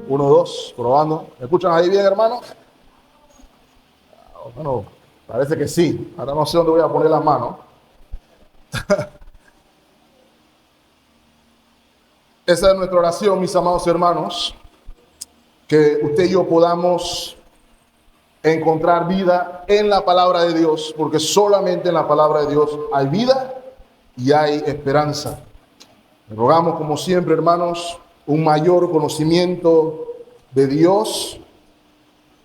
Uno, dos, probando. ¿Me escuchan ahí bien, hermano? Bueno, parece que sí. Ahora no sé dónde voy a poner las manos. Esa es nuestra oración, mis amados hermanos, que usted y yo podamos encontrar vida en la palabra de Dios, porque solamente en la palabra de Dios hay vida y hay esperanza. Le rogamos, como siempre, hermanos, un mayor conocimiento de Dios,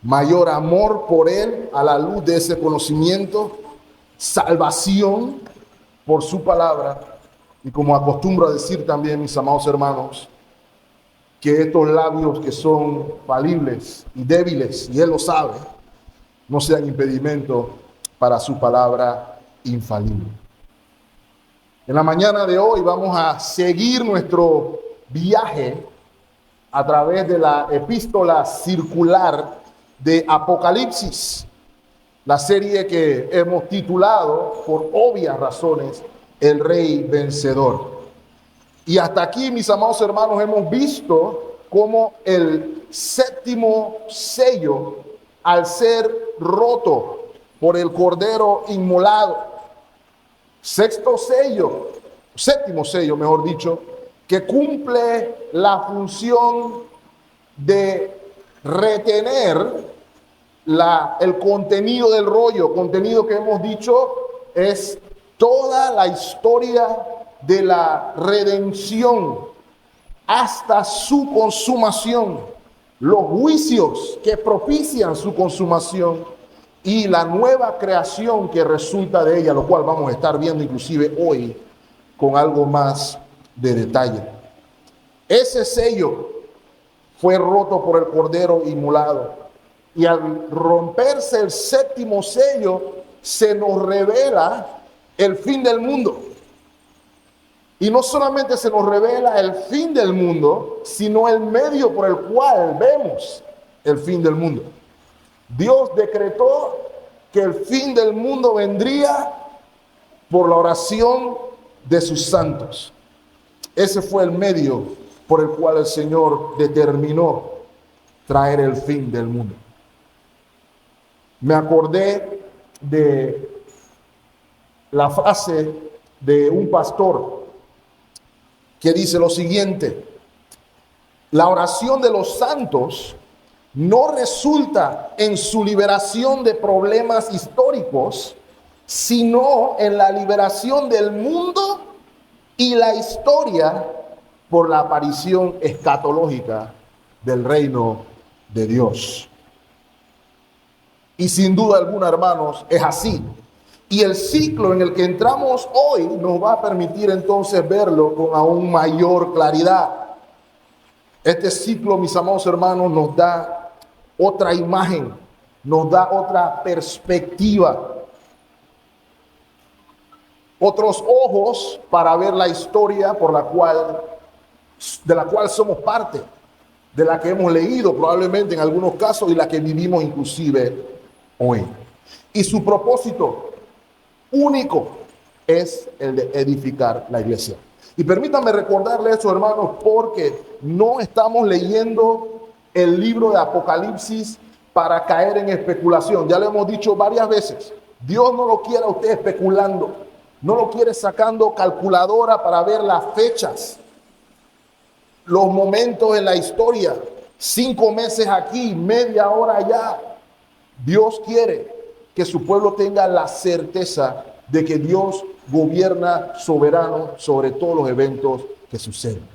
mayor amor por Él a la luz de ese conocimiento, salvación por su palabra, y como acostumbro a decir también, mis amados hermanos, que estos labios que son falibles y débiles, y Él lo sabe, no sean impedimento para su palabra infalible. En la mañana de hoy vamos a seguir nuestro viaje a través de la epístola circular de Apocalipsis, la serie que hemos titulado, por obvias razones, El Rey Vencedor. Y hasta aquí, mis amados hermanos, hemos visto cómo el séptimo sello, al ser roto por el Cordero inmolado, séptimo sello, mejor dicho, que cumple la función de retener el contenido del rollo, contenido que hemos dicho es toda la historia de la redención hasta su consumación, los juicios que propician su consumación y la nueva creación que resulta de ella, lo cual vamos a estar viendo inclusive hoy con algo más de detalle. Ese sello fue roto por el Cordero inmolado. Y al romperse el séptimo sello, se nos revela el fin del mundo. Y no solamente se nos revela el fin del mundo, sino el medio por el cual vemos el fin del mundo. Dios decretó que el fin del mundo vendría por la oración de sus santos. Ese fue el medio por el cual el Señor determinó traer el fin del mundo. Me acordé de la frase de un pastor que dice lo siguiente: la oración de los santos no resulta en su liberación de problemas históricos, sino en la liberación del mundo y la historia por la aparición escatológica del reino de Dios. Y sin duda alguna, hermanos, es así. Y el ciclo en el que entramos hoy nos va a permitir entonces verlo con aún mayor claridad. Este ciclo, mis amados hermanos, nos da otra imagen, nos da otra perspectiva, otros ojos para ver la historia de la cual somos parte, de la que hemos leído probablemente en algunos casos y la que vivimos inclusive hoy. Y su propósito único es el de edificar la iglesia. Y permítanme recordarle eso, hermanos, porque no estamos leyendo el libro de Apocalipsis para caer en especulación. Ya lo hemos dicho varias veces. Dios no lo quiere a usted especulando, no lo quiere sacando calculadora para ver las fechas, los momentos en la historia, 5 meses aquí, media hora allá. Dios quiere que su pueblo tenga la certeza de que Dios gobierna soberano sobre todos los eventos que suceden.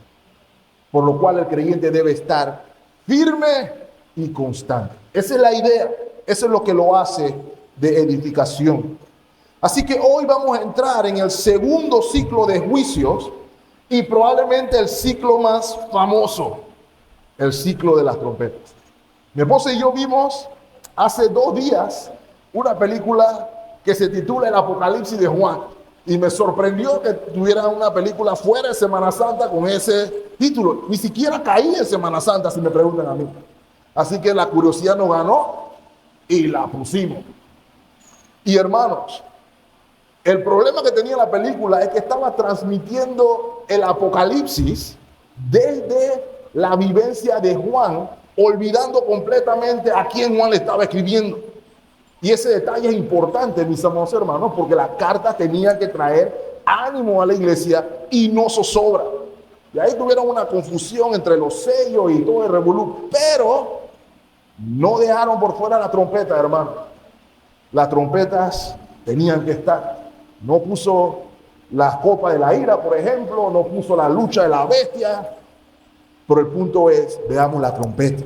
Por lo cual el creyente debe estar firme y constante. Esa es la idea, eso es lo que lo hace de edificación. Así que hoy vamos a entrar en el segundo ciclo de juicios y probablemente el ciclo más famoso, el ciclo de las trompetas. Mi esposa y yo vimos hace 2 días una película que se titula El Apocalipsis de Juan. Y me sorprendió que tuviera una película fuera de Semana Santa con ese título. Ni siquiera caí en Semana Santa, si me preguntan a mí. Así que la curiosidad nos ganó y la pusimos. Y hermanos, el problema que tenía la película es que estaba transmitiendo el Apocalipsis desde la vivencia de Juan olvidando completamente a quién Juan le estaba escribiendo. Y ese detalle es importante, mis amados hermanos, porque la carta tenía que traer ánimo a la iglesia y no zozobra. Y ahí tuvieron una confusión entre los sellos y todo el revolú, pero no dejaron por fuera la trompeta, hermano. Las trompetas tenían que estar. No puso las copas de la ira, por ejemplo, no puso la lucha de la bestia, pero el punto es, veamos la trompeta,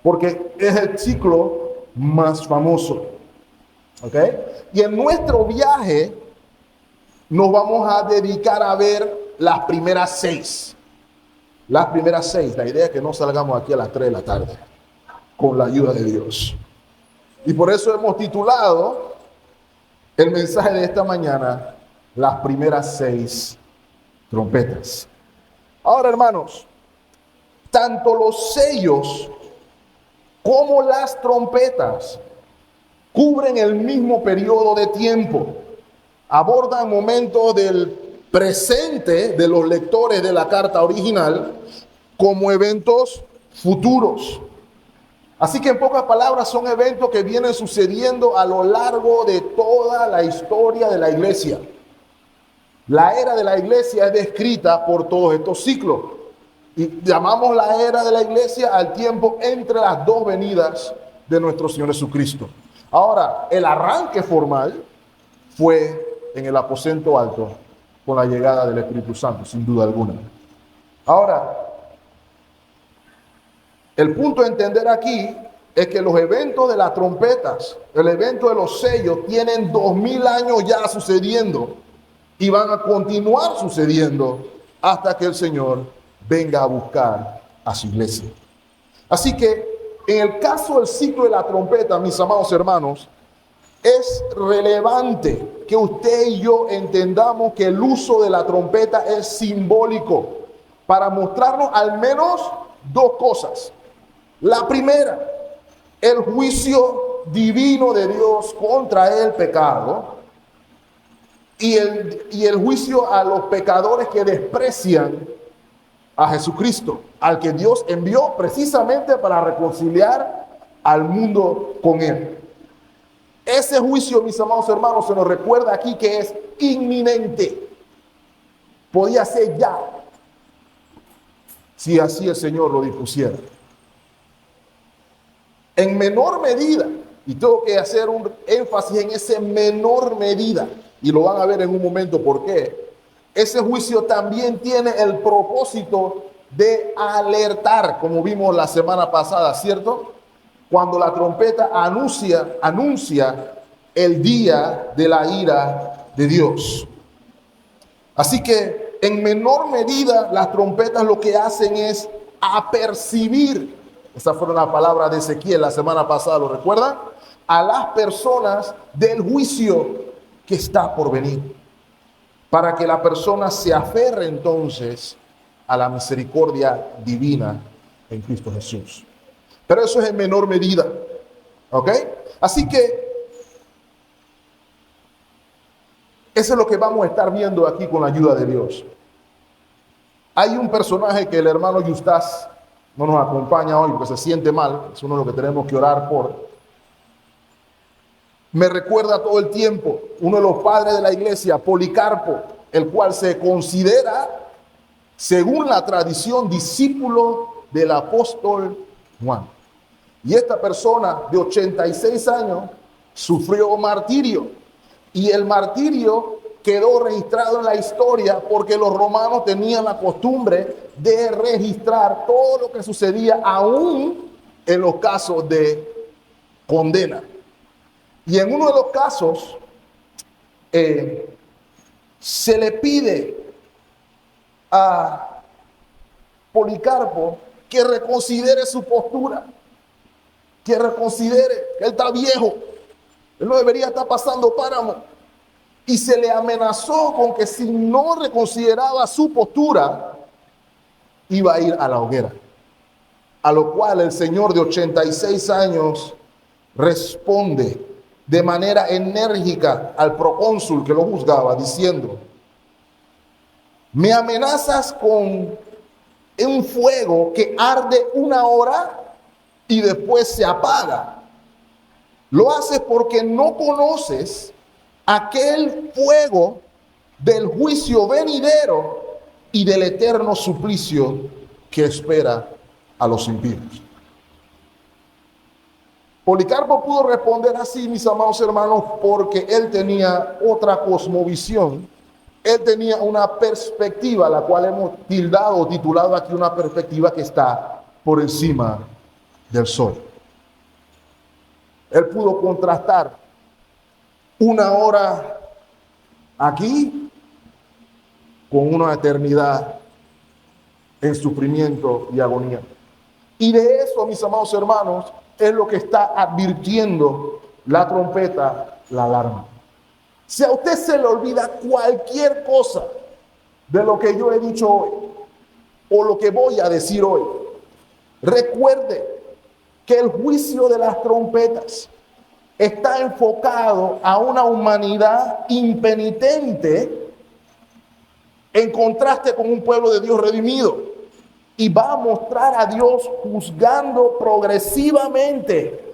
porque es el ciclo más famoso. ¿Ok? Y en nuestro viaje nos vamos a dedicar a ver las primeras 6. Las primeras 6. La idea es que no salgamos aquí a las 3 de la tarde, con la ayuda de Dios. Y por eso hemos titulado el mensaje de esta mañana, las primeras 6 trompetas. Ahora, hermanos, tanto los sellos como las trompetas cubren el mismo periodo de tiempo, abordan momentos del presente de los lectores de la carta original como eventos futuros. Así que en pocas palabras son eventos que vienen sucediendo a lo largo de toda la historia de la iglesia. La era de la iglesia es descrita por todos estos ciclos. Y llamamos la era de la iglesia al tiempo entre las dos venidas de nuestro Señor Jesucristo. Ahora, el arranque formal fue en el aposento alto con la llegada del Espíritu Santo, sin duda alguna. Ahora, el punto a entender aquí es que los eventos de las trompetas, el evento de los sellos, tienen 2000 años ya sucediendo y van a continuar sucediendo hasta que el Señor venga a buscar a su iglesia. Así que en el caso del ciclo de la trompeta, mis amados hermanos, es relevante que usted y yo entendamos que el uso de la trompeta es simbólico para mostrarnos al menos 2 cosas. La primera, el juicio divino de Dios contra el pecado y el juicio a los pecadores que desprecian a Jesucristo, al que Dios envió precisamente para reconciliar al mundo con Él. Ese juicio, mis amados hermanos, se nos recuerda aquí que es inminente. Podía ser ya, si así el Señor lo dispusiera. En menor medida, y tengo que hacer un énfasis en ese menor medida, y lo van a ver en un momento por qué. Ese juicio también tiene el propósito de alertar, como vimos la semana pasada, ¿cierto? Cuando la trompeta anuncia el día de la ira de Dios. Así que en menor medida las trompetas lo que hacen es apercibir, esas fueron las palabras de Ezequiel la semana pasada, ¿lo recuerdan? A las personas del juicio que está por venir, para que la persona se aferre entonces a la misericordia divina en Cristo Jesús. Pero eso es en menor medida, ¿ok? Así que eso es lo que vamos a estar viendo aquí con la ayuda de Dios. Hay un personaje que el hermano Yustas no nos acompaña hoy porque se siente mal, es uno de los que tenemos que orar por. Me recuerda todo el tiempo uno de los padres de la iglesia, Policarpo, el cual se considera, según la tradición, discípulo del apóstol Juan. Y esta persona de 86 años sufrió martirio. Y el martirio quedó registrado en la historia porque los romanos tenían la costumbre de registrar todo lo que sucedía aún en los casos de condena. Y en uno de los casos se le pide a Policarpo que reconsidere su postura, que reconsidere que él está viejo, él no debería estar pasando páramo. Y se le amenazó con que si no reconsideraba su postura, iba a ir a la hoguera. A lo cual el señor de 86 años responde de manera enérgica al procónsul que lo juzgaba, diciendo: ¿me amenazas con un fuego que arde 1 hora y después se apaga. Lo haces porque no conoces aquel fuego del juicio venidero y del eterno suplicio que espera a los impíos. Policarpo pudo responder así, mis amados hermanos, porque él tenía otra cosmovisión. Él tenía una perspectiva, la cual hemos titulado aquí una perspectiva que está por encima del sol. Él pudo contrastar una hora aquí con una eternidad en sufrimiento y agonía. Y de eso, mis amados hermanos, es lo que está advirtiendo la trompeta, la alarma. Si a usted se le olvida cualquier cosa de lo que yo he dicho hoy, o lo que voy a decir hoy, recuerde que el juicio de las trompetas está enfocado a una humanidad impenitente en contraste con un pueblo de Dios redimido. Y va a mostrar a Dios juzgando progresivamente,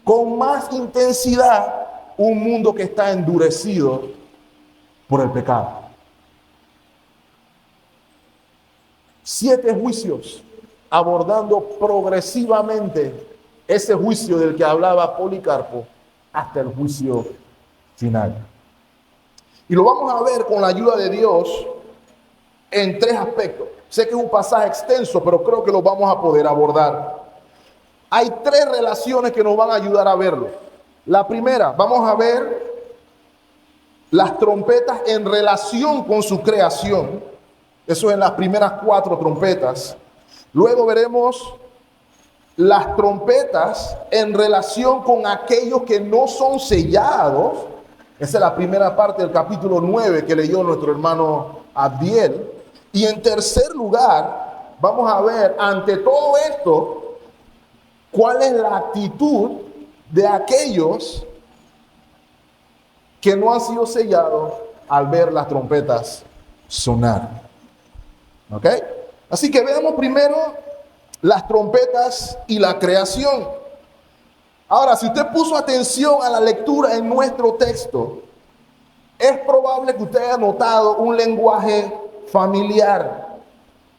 con más intensidad, un mundo que está endurecido por el pecado. 7 juicios abordando progresivamente ese juicio del que hablaba Policarpo hasta el juicio final. Y lo vamos a ver con la ayuda de Dios en 3 aspectos. Sé que es un pasaje extenso, pero creo que lo vamos a poder abordar. Hay 3 relaciones que nos van a ayudar a verlo. La primera, vamos a ver las trompetas en relación con su creación. Eso en las primeras 4 trompetas. Luego veremos las trompetas en relación con aquellos que no son sellados. Esa es la primera parte del capítulo 9 que leyó nuestro hermano Abdiel. Y en tercer lugar, vamos a ver ante todo esto, cuál es la actitud de aquellos que no han sido sellados al ver las trompetas sonar. ¿Ok? Así que veamos primero las trompetas y la creación. Ahora, si usted puso atención a la lectura en nuestro texto, es probable que usted haya notado un lenguaje familiar,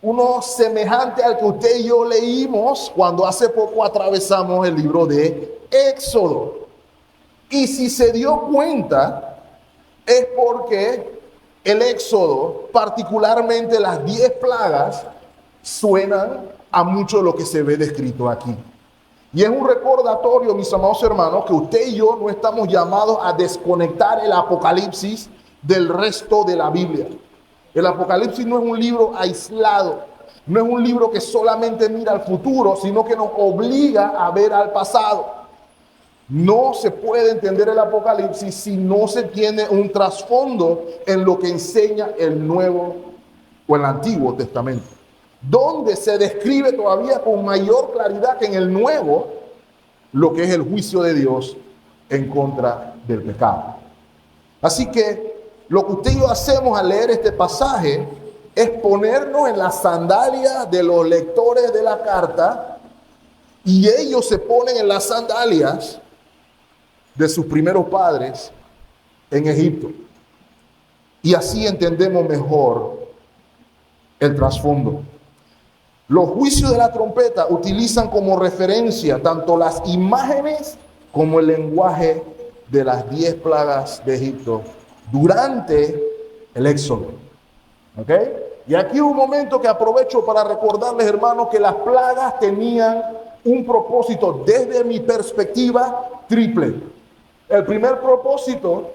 uno semejante al que usted y yo leímos cuando hace poco atravesamos el libro de Éxodo. Y si se dio cuenta, es porque el Éxodo, particularmente las 10 plagas, suenan a mucho de lo que se ve descrito aquí. Y es un recordatorio, mis amados hermanos, que usted y yo no estamos llamados a desconectar el Apocalipsis del resto de la Biblia. El Apocalipsis no es un libro aislado, no es un libro que solamente mira al futuro, sino que nos obliga a ver al pasado. No se puede entender el Apocalipsis si no se tiene un trasfondo en lo que enseña el Nuevo o el Antiguo Testamento, donde se describe todavía con mayor claridad que en el Nuevo lo que es el juicio de Dios en contra del pecado. Así que lo que usted y yo hacemos al leer este pasaje es ponernos en las sandalias de los lectores de la carta, y ellos se ponen en las sandalias de sus primeros padres en Egipto. Y así entendemos mejor el trasfondo. Los juicios de la trompeta utilizan como referencia tanto las imágenes como el lenguaje de las 10 plagas de Egipto durante el Éxodo. ¿Ok? Y aquí un momento que aprovecho para recordarles, hermanos, que las plagas tenían un propósito desde mi perspectiva triple. El primer propósito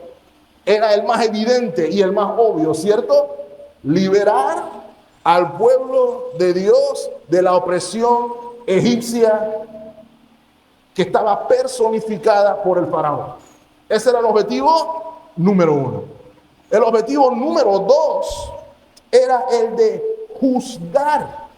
era el más evidente y el más obvio, ¿cierto? Liberar al pueblo de Dios de la opresión egipcia que estaba personificada por el faraón. Ese era el objetivo número 1. El objetivo número 2 era el de juzgar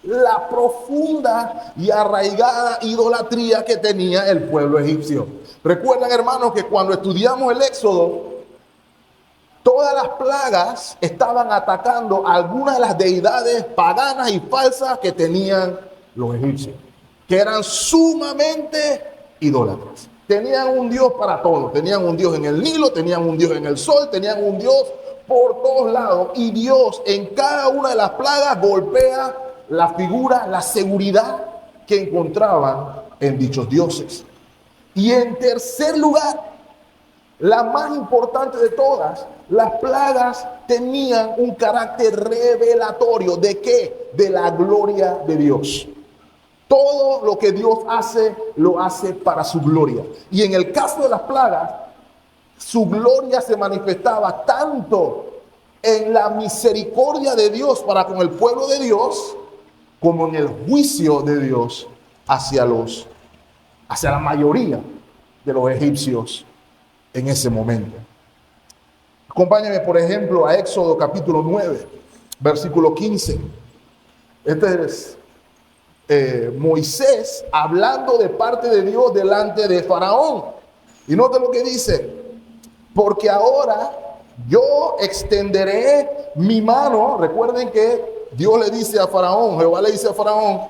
la profunda y arraigada idolatría que tenía el pueblo egipcio. Recuerdan, hermanos, que cuando estudiamos el Éxodo, todas las plagas estaban atacando a algunas de las deidades paganas y falsas que tenían los egipcios. que eran sumamente idólatras. Tenían un Dios para todo. Tenían un Dios en el Nilo, tenían un Dios en el sol, tenían un Dios por todos lados. Y Dios en cada una de las plagas golpea la figura, la seguridad que encontraban en dichos dioses. Y en tercer lugar, la más importante de todas, las plagas tenían un carácter revelatorio. ¿De qué? De la gloria de Dios. Todo lo que Dios hace, lo hace para su gloria. Y en el caso de las plagas, su gloria se manifestaba tanto en la misericordia de Dios para con el pueblo de Dios, como en el juicio de Dios hacia la mayoría de los egipcios en ese momento. Acompáñame, por ejemplo, a Éxodo capítulo 9, versículo 15. Este es Moisés hablando de parte de Dios delante de Faraón. Y note lo que dice: porque ahora yo extenderé mi mano. Recuerden que Dios le dice a Faraón, Jehová le dice a Faraón: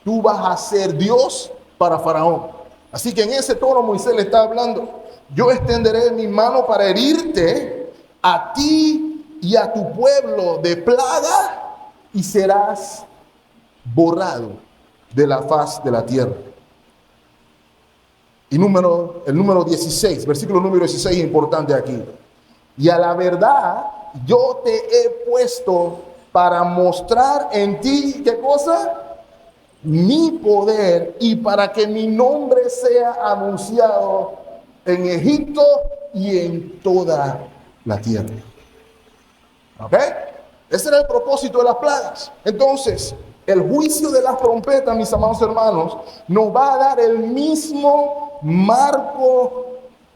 tú vas a ser Dios para Faraón. Así que en ese tono Moisés le está hablando: yo extenderé mi mano para herirte a ti y a tu pueblo de plaga, y serás borrado de la faz de la tierra. Y el número 16, versículo número 16 es importante aquí. Y a la verdad yo te he puesto para mostrar en ti, ¿qué cosa? Mi poder, y para que mi nombre sea anunciado en Egipto y en toda la tierra. ¿Ok? Ese era el propósito de las plagas. Entonces, el juicio de las trompetas, mis amados hermanos, nos va a dar el mismo marco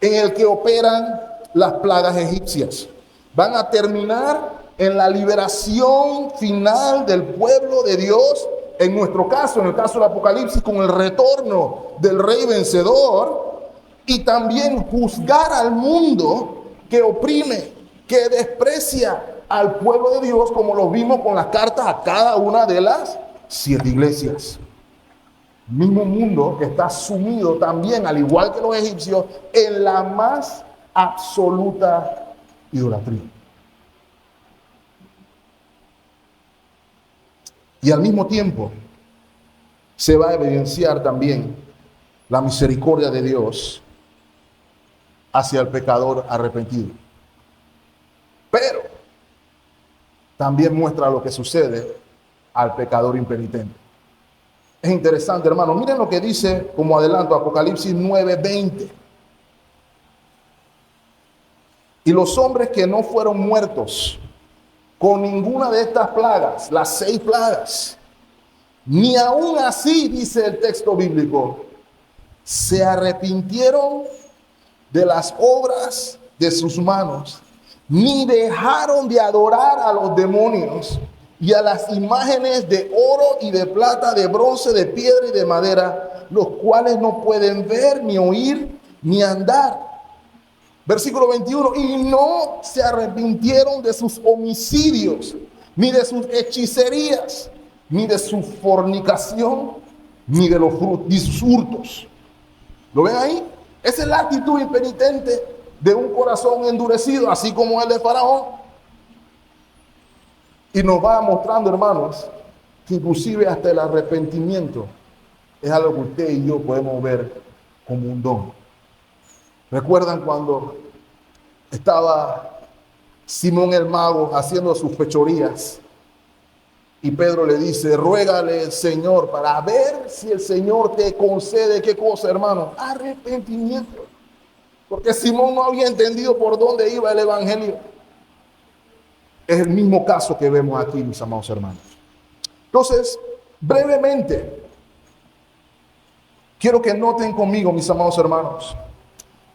en el que operan las plagas egipcias. Van a terminar en la liberación final del pueblo de Dios. En nuestro caso, en el caso del Apocalipsis, con el retorno del rey vencedor, y también juzgar al mundo que oprime, que desprecia al pueblo de Dios, como lo vimos con las cartas a cada una de las 7 iglesias. El mismo mundo que está sumido también, al igual que los egipcios, en la más absoluta idolatría. Y al mismo tiempo se va a evidenciar también la misericordia de Dios hacia el pecador arrepentido. Pero también muestra lo que sucede al pecador impenitente. Es interesante, hermano. Miren lo que dice, como adelanto, Apocalipsis 9:20. Y los hombres que no fueron muertos con ninguna de estas plagas, las 6 plagas, ni aún así, dice el texto bíblico, se arrepintieron de las obras de sus manos, ni dejaron de adorar a los demonios y a las imágenes de oro y de plata, de bronce, de piedra y de madera, los cuales no pueden ver, ni oír, ni andar. Versículo 21, y no se arrepintieron de sus homicidios, ni de sus hechicerías, ni de su fornicación, ni de sus hurtos. ¿Lo ven ahí? Esa es la actitud impenitente de un corazón endurecido, así como el de Faraón. Y nos va mostrando, hermanos, que inclusive hasta el arrepentimiento es algo que usted y yo podemos ver como un don. ¿Recuerdan cuando estaba Simón el mago haciendo sus fechorías? Y Pedro le dice: ruégale al Señor para ver si el Señor te concede, ¿qué cosa, hermano? Arrepentimiento. Porque Simón no había entendido por dónde iba el evangelio. Es el mismo caso que vemos aquí, mis amados hermanos. Entonces, brevemente, quiero que noten conmigo, mis amados hermanos,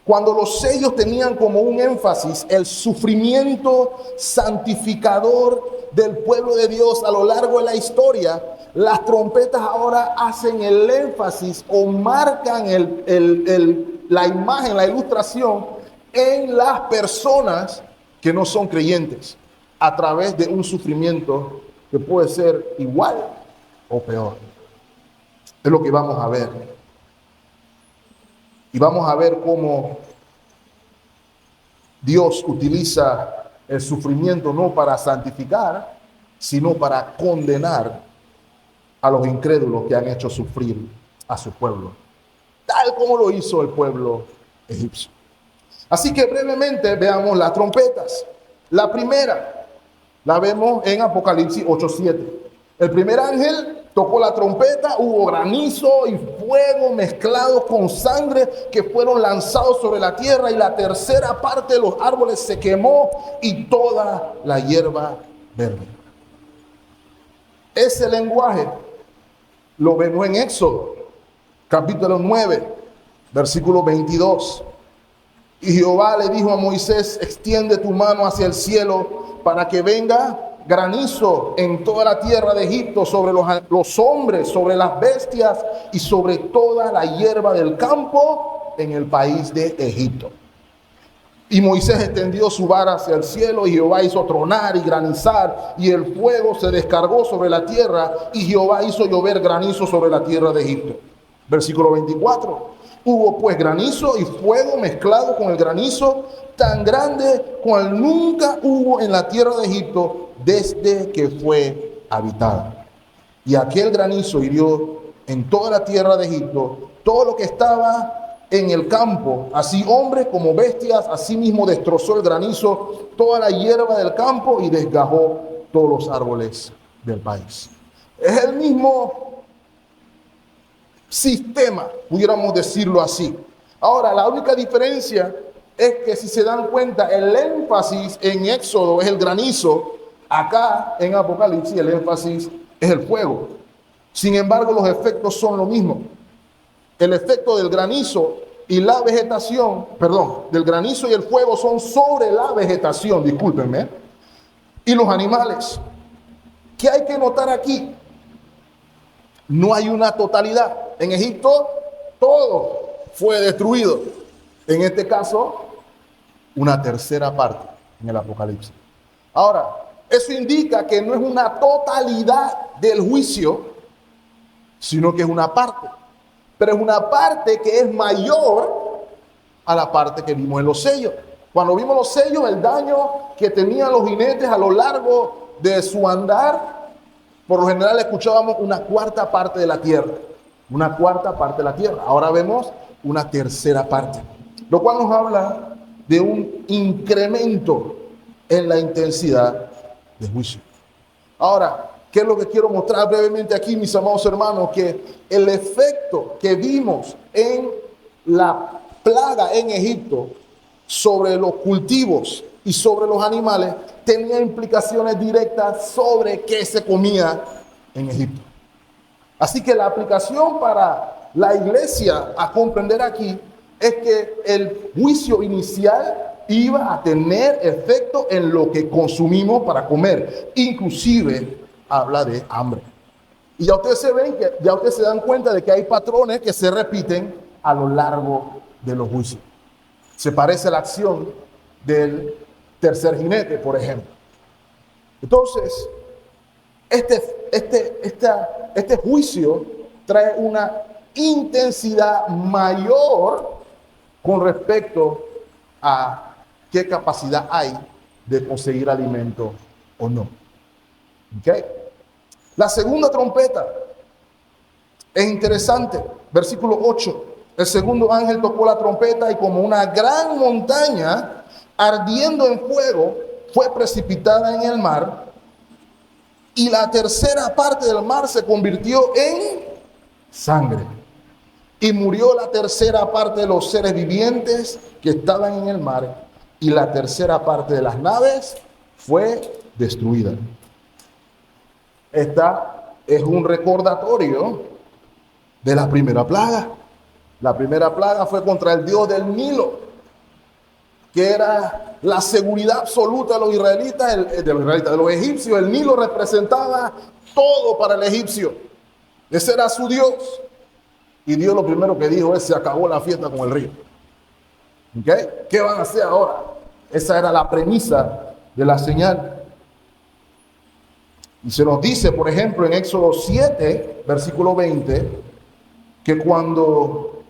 cuando los sellos tenían como un énfasis el sufrimiento santificador del pueblo de Dios a lo largo de la historia, las trompetas ahora hacen el énfasis o marcan la imagen, la ilustración en las personas que no son creyentes, a través de un sufrimiento que puede ser igual o peor. Es lo que vamos a ver. Y vamos a ver cómo Dios utiliza el sufrimiento no para santificar, sino para condenar a los incrédulos que han hecho sufrir a su pueblo, tal como lo hizo el pueblo egipcio. Así que brevemente veamos las trompetas. La primera la vemos en Apocalipsis 8:7. El primer ángel tocó la trompeta, hubo granizo y fuego mezclados con sangre que fueron lanzados sobre la tierra, y la tercera parte de los árboles se quemó y toda la hierba verde. Ese lenguaje lo vemos en Éxodo, capítulo 9, versículo 22. Y Jehová le dijo a Moisés: extiende tu mano hacia el cielo para que venga granizo en toda la tierra de Egipto, sobre los hombres, sobre las bestias y sobre toda la hierba del campo en el país de Egipto. Y Moisés extendió su vara hacia el cielo, y Jehová hizo tronar y granizar, y el fuego se descargó sobre la tierra, y Jehová hizo llover granizo sobre la tierra de Egipto. Versículo 24. Hubo pues granizo y fuego mezclado con el granizo, tan grande cual nunca hubo en la tierra de Egipto desde que fue habitada. Y aquel granizo hirió en toda la tierra de Egipto todo lo que estaba en el campo, así hombres como bestias. Asimismo destrozó el granizo toda la hierba del campo y desgajó todos los árboles del país. Es el mismo sistema, pudiéramos decirlo así. Ahora, la única diferencia es que, si se dan cuenta, el énfasis en Éxodo es el granizo. Acá en Apocalipsis el énfasis es el fuego. Sin embargo, los efectos son lo mismo. El efecto del granizo y la vegetación, del granizo y el fuego son sobre la vegetación, discúlpenme, y los animales. ¿Qué hay que notar aquí? No hay una totalidad. En Egipto todo fue destruido. En este caso, una tercera parte en el Apocalipsis. Ahora, eso indica que no es una totalidad del juicio, sino que es una parte. Pero es una parte que es mayor a la parte que vimos en los sellos. Cuando vimos los sellos, el daño que tenían los jinetes a lo largo de su andar, por lo general escuchábamos una cuarta parte de la tierra. Una cuarta parte de la tierra. Ahora vemos una tercera parte. Lo cual nos habla de un incremento en la intensidad de juicio. Ahora, ¿qué es lo que quiero mostrar brevemente aquí, mis amados hermanos? Que el efecto que vimos en la plaga en Egipto sobre los cultivos y sobre los animales tenía implicaciones directas sobre qué se comía en Egipto. Así que la aplicación para la iglesia a comprender aquí es que el juicio inicial iba a tener efecto en lo que consumimos para comer, inclusive habla de hambre. Y ya ustedes se dan cuenta de que hay patrones que se repiten a lo largo de los juicios. Se parece a la acción del tercer jinete, por ejemplo. Entonces, este juicio trae una intensidad mayor con respecto a qué capacidad hay de conseguir alimento o no. ¿Okay? La segunda trompeta es interesante. Versículo 8. El segundo ángel tocó la trompeta, y como una gran montaña ardiendo en fuego fue precipitada en el mar, y la tercera parte del mar se convirtió en sangre. Y murió la tercera parte de los seres vivientes que estaban en el mar, y la tercera parte de las naves fue destruida. Esta es un recordatorio de la primera plaga. La primera plaga fue contra el dios del Nilo, que era la seguridad absoluta de los israelitas, de los egipcios. El Nilo representaba todo para el egipcio. Ese era su dios. Y Dios lo primero que dijo es: se acabó la fiesta con el río. ¿Okay? ¿Qué van a hacer ahora? Esa era la premisa de la señal. Y se nos dice, por ejemplo, en Éxodo 7, versículo 20, que cuando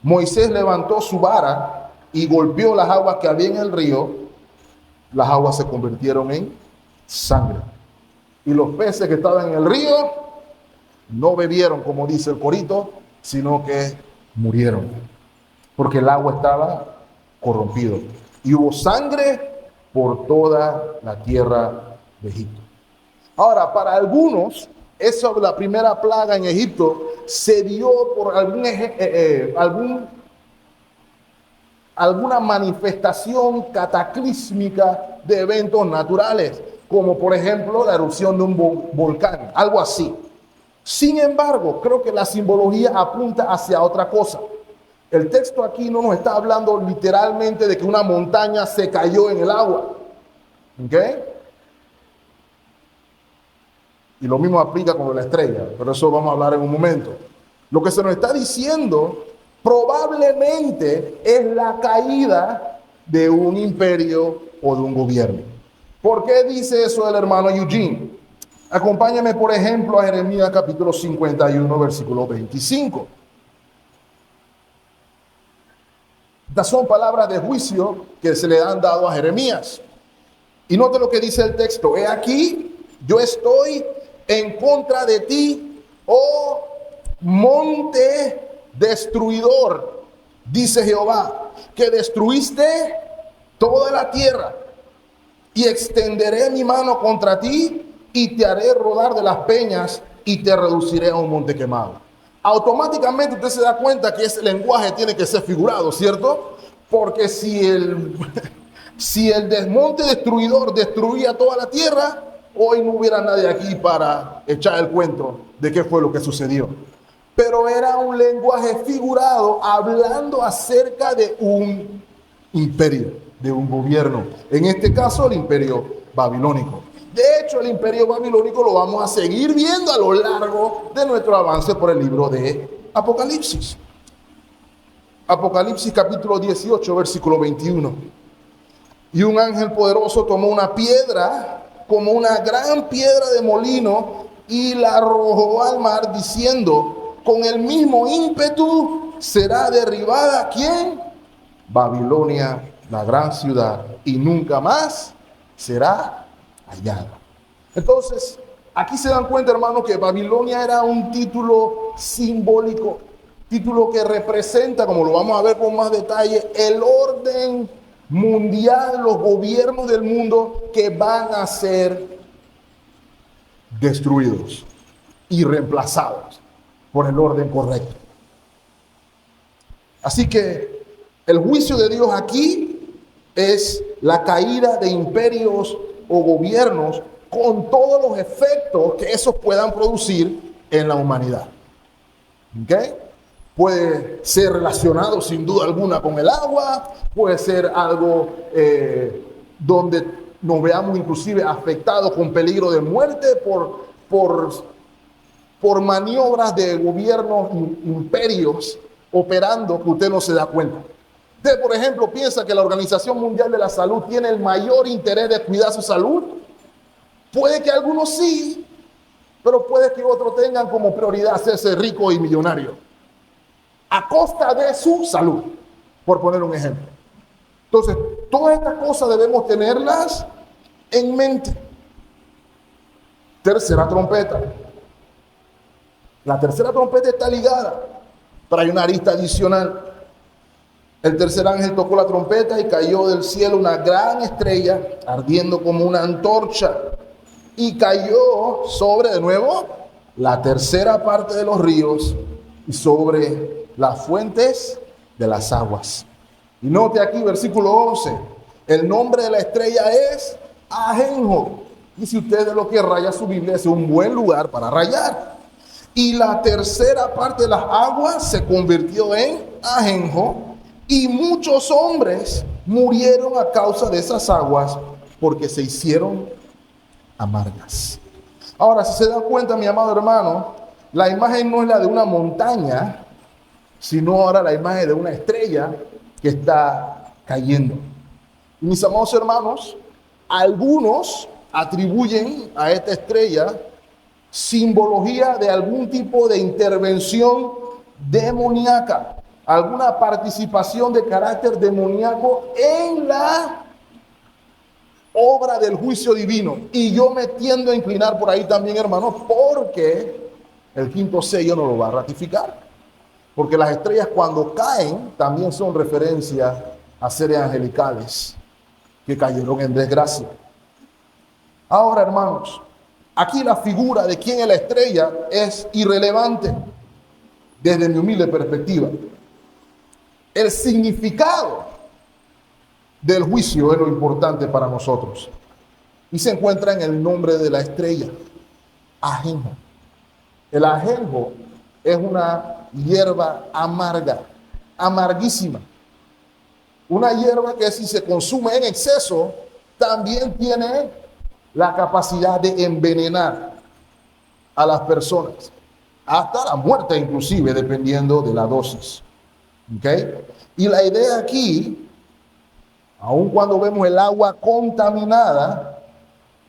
Moisés levantó su vara y golpeó las aguas que había en el río, las aguas se convirtieron en sangre. Y los peces que estaban en el río no bebieron, como dice el corito, sino que murieron, porque el agua estaba corrompido. Y hubo sangre por toda la tierra de Egipto. Ahora, para algunos, eso de la primera plaga en Egipto se dio por alguna manifestación cataclísmica de eventos naturales, como por ejemplo la erupción de un volcán, algo así. Sin embargo, creo que la simbología apunta hacia otra cosa. El texto aquí no nos está hablando literalmente de que una montaña se cayó en el agua. ¿Ok? Y lo mismo aplica con la estrella, pero eso vamos a hablar en un momento. Lo que se nos está diciendo probablemente es la caída de un imperio o de un gobierno. ¿Por qué dice eso el hermano Eugene? Acompáñame, por ejemplo, a Jeremías capítulo 51, versículo 25. Estas son palabras de juicio que se le han dado a Jeremías. Y note lo que dice el texto. He aquí, yo estoy en contra de ti, oh monte destruidor, dice Jehová, que destruiste toda la tierra, y extenderé mi mano contra ti, y te haré rodar de las peñas, y te reduciré a un monte quemado. Automáticamente usted se da cuenta que ese lenguaje tiene que ser figurado, ¿cierto? Porque si el desmonte destruidor destruía toda la tierra, hoy no hubiera nadie aquí para echar el cuento de qué fue lo que sucedió. Pero era un lenguaje figurado hablando acerca de un imperio, de un gobierno. En este caso, el imperio babilónico. De hecho, el imperio babilónico lo vamos a seguir viendo a lo largo de nuestro avance por el libro de Apocalipsis. Apocalipsis capítulo 18, versículo 21. Y un ángel poderoso tomó una piedra, como una gran piedra de molino, y la arrojó al mar, diciendo, con el mismo ímpetu será derribada, ¿quién? Babilonia, la gran ciudad, y nunca más será hallada. Entonces, aquí se dan cuenta, hermanos, que Babilonia era un título simbólico, título que representa, como lo vamos a ver con más detalle, el orden mundial, los gobiernos del mundo que van a ser destruidos y reemplazados por el orden correcto. Así que el juicio de Dios aquí es la caída de imperios o gobiernos con todos los efectos que esos puedan producir en la humanidad. ¿Ok? Puede ser relacionado sin duda alguna con el agua, puede ser algo donde nos veamos inclusive afectados con peligro de muerte por maniobras de gobiernos, imperios operando que usted no se da cuenta. Usted, por ejemplo, piensa que la Organización Mundial de la Salud tiene el mayor interés de cuidar su salud. Puede que algunos sí, pero puede que otros tengan como prioridad hacerse rico y millonario a costa de su salud, por poner un ejemplo. Entonces, todas estas cosas debemos tenerlas en mente. Tercera trompeta. La tercera trompeta está ligada, pero hay una arista adicional. El tercer ángel tocó la trompeta y cayó del cielo una gran estrella, ardiendo como una antorcha, y cayó sobre, de nuevo, la tercera parte de los ríos y sobre las fuentes de las aguas. Y note aquí, versículo 11, el nombre de la estrella es Ajenjo. Y si usted de lo que raya su Biblia, es un buen lugar para rayar. Y la tercera parte de las aguas se convirtió en Ajenjo, y muchos hombres murieron a causa de esas aguas porque se hicieron amargas. Ahora, si se dan cuenta, mi amado hermano, la imagen no es la de una montaña, sino ahora la imagen de una estrella que está cayendo. Y mis amados hermanos, algunos atribuyen a esta estrella simbología de algún tipo de intervención demoníaca, alguna participación de carácter demoníaco en la obra del juicio divino. Y yo me tiendo a inclinar por ahí también, hermanos, porque el quinto sello no lo va a ratificar. Porque las estrellas cuando caen también son referencia a seres angelicales que cayeron en desgracia. Ahora, hermanos, aquí la figura de quién es la estrella es irrelevante desde mi humilde perspectiva. El significado del juicio es lo importante para nosotros. Y se encuentra en el nombre de la estrella, ajenjo. El ajenjo es una hierba amarga, amarguísima. Una hierba que si se consume en exceso, también tiene la capacidad de envenenar a las personas, hasta la muerte inclusive, dependiendo de la dosis. ¿Okay? Y la idea aquí, aun cuando vemos el agua contaminada,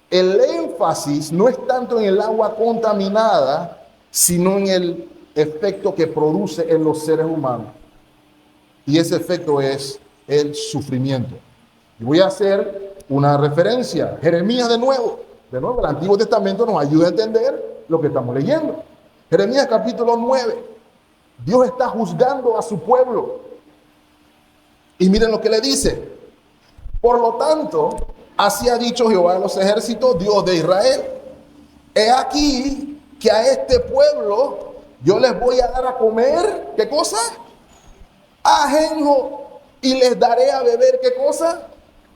el énfasis no es tanto en el agua contaminada, sino en el efecto que produce en los seres humanos. Y ese efecto es el sufrimiento. Y voy a hacer una referencia. Jeremías de nuevo el Antiguo Testamento nos ayuda a entender lo que estamos leyendo. Jeremías capítulo 9. Dios está juzgando a su pueblo. Y miren lo que le dice. Por lo tanto, así ha dicho Jehová de los ejércitos, Dios de Israel. He aquí que a este pueblo yo les voy a dar a comer, ¿qué cosa? Ajenjo. Y les daré a beber, ¿qué cosa?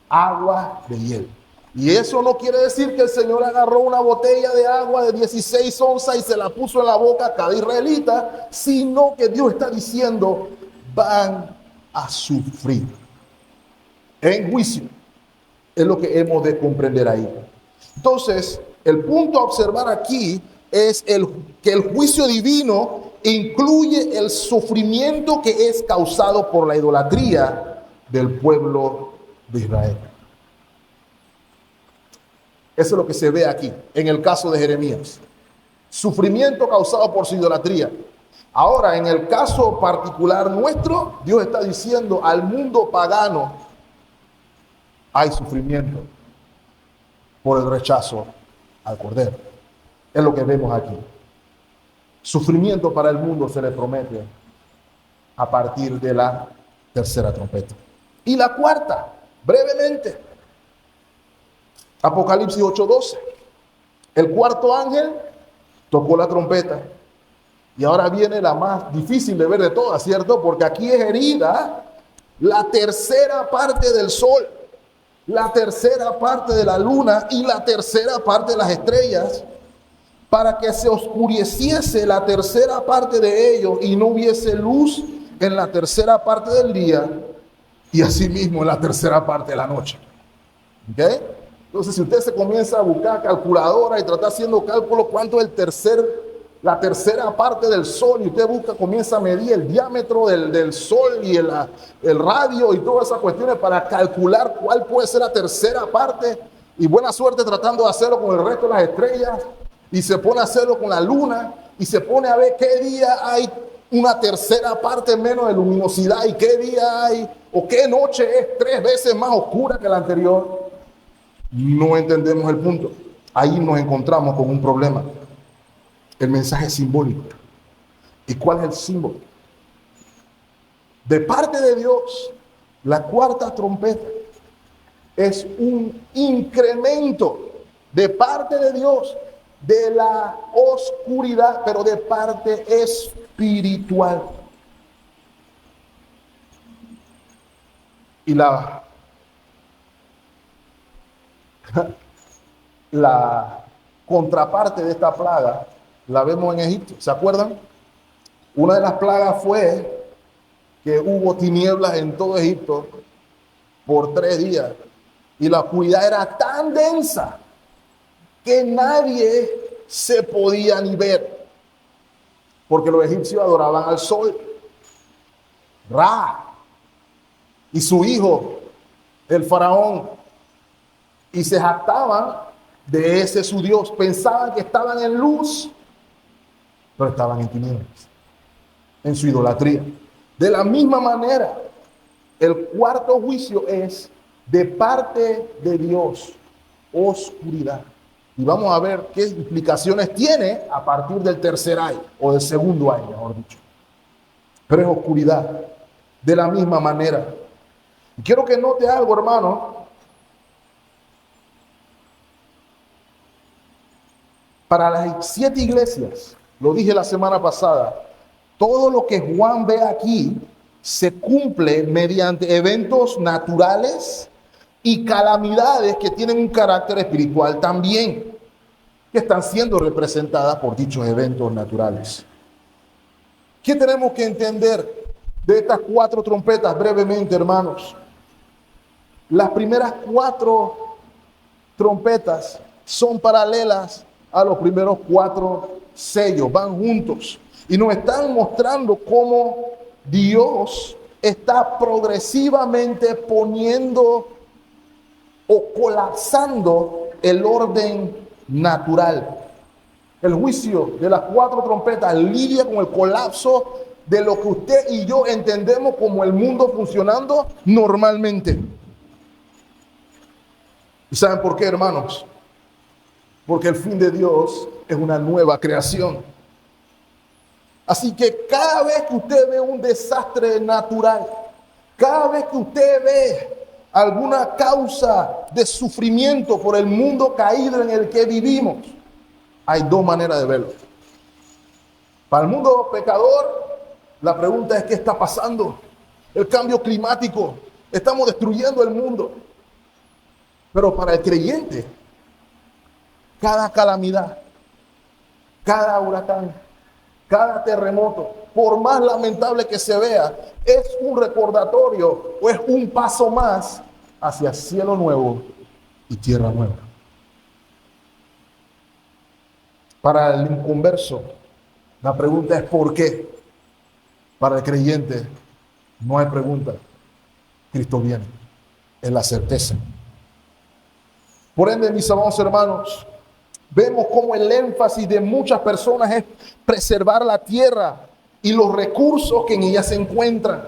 Agua de hiel. Y eso no quiere decir que el Señor agarró una botella de agua de 16 onzas y se la puso en la boca a cada israelita, sino que Dios está diciendo, van a sufrir en juicio. Es lo que hemos de comprender ahí. Entonces, el punto a observar aquí es que el juicio divino incluye el sufrimiento que es causado por la idolatría del pueblo de Israel. Eso es lo que se ve aquí, en el caso de Jeremías. Sufrimiento causado por su idolatría. Ahora, en el caso particular nuestro, Dios está diciendo al mundo pagano, hay sufrimiento por el rechazo al Cordero. Es lo que vemos aquí. Sufrimiento para el mundo se le promete a partir de la tercera trompeta. Y la cuarta, brevemente, Apocalipsis 8:12. El cuarto ángel tocó la trompeta. Y ahora viene la más difícil de ver de todas, ¿cierto? Porque aquí es herida la tercera parte del sol, la tercera parte de la luna y la tercera parte de las estrellas, para que se oscureciese la tercera parte de ellos y no hubiese luz en la tercera parte del día y asimismo en la tercera parte de la noche. ¿Ok? Entonces, si usted se comienza a buscar calculadora y trata haciendo cálculos cuánto es la tercera parte del sol, y usted comienza a medir el diámetro del sol y el radio y todas esas cuestiones para calcular cuál puede ser la tercera parte, y buena suerte tratando de hacerlo con el resto de las estrellas, y se pone a hacerlo con la luna, y se pone a ver qué día hay una tercera parte menos de luminosidad, y qué día hay, o qué noche es 3 veces más oscura que la anterior. No entendemos el punto. Ahí nos encontramos con un problema. El mensaje es simbólico. ¿Y cuál es el símbolo? De parte de Dios, la cuarta trompeta es un incremento de parte de Dios de la oscuridad, pero de parte espiritual. Y la contraparte de esta plaga la vemos en Egipto. ¿Se acuerdan? Una de las plagas fue que hubo tinieblas en todo Egipto por 3 días y la oscuridad era tan densa que nadie se podía ni ver, porque los egipcios adoraban al sol, Ra, y su hijo, el faraón, y se jactaban de ese su Dios. Pensaban que estaban en luz, pero estaban en tinieblas. en su idolatría. De la misma manera, el cuarto juicio es de parte de Dios, oscuridad. Y vamos a ver qué implicaciones tiene a partir del tercer año, o del segundo año, mejor dicho. Pero es oscuridad, de la misma manera. Y quiero que note algo, hermano. Para las 7 iglesias, lo dije la semana pasada, todo lo que Juan ve aquí se cumple mediante eventos naturales y calamidades que tienen un carácter espiritual también, que están siendo representadas por dichos eventos naturales. ¿Qué tenemos que entender de estas 4 trompetas brevemente, hermanos? Las primeras 4 trompetas son paralelas a los primeros 4 sellos, van juntos y nos están mostrando cómo Dios está progresivamente poniendo o colapsando el orden natural. El juicio de las 4 trompetas lidia con el colapso de lo que usted y yo entendemos como el mundo funcionando normalmente. ¿Y saben por qué, hermanos? Porque el fin de Dios es una nueva creación. Así que cada vez que usted ve un desastre natural, cada vez que usted ve alguna causa de sufrimiento por el mundo caído en el que vivimos, hay 2 maneras de verlo. Para el mundo pecador, la pregunta es: ¿qué está pasando? El cambio climático, estamos destruyendo el mundo. Pero para el creyente, cada calamidad, cada huracán, cada terremoto, por más lamentable que se vea, es un recordatorio o es un paso más hacia cielo nuevo y tierra nueva. Para el inconverso, la pregunta es ¿por qué? Para el creyente no hay pregunta. Cristo viene, es la certeza. Por ende, mis amados hermanos, vemos cómo el énfasis de muchas personas es preservar la tierra y los recursos que en ella se encuentran.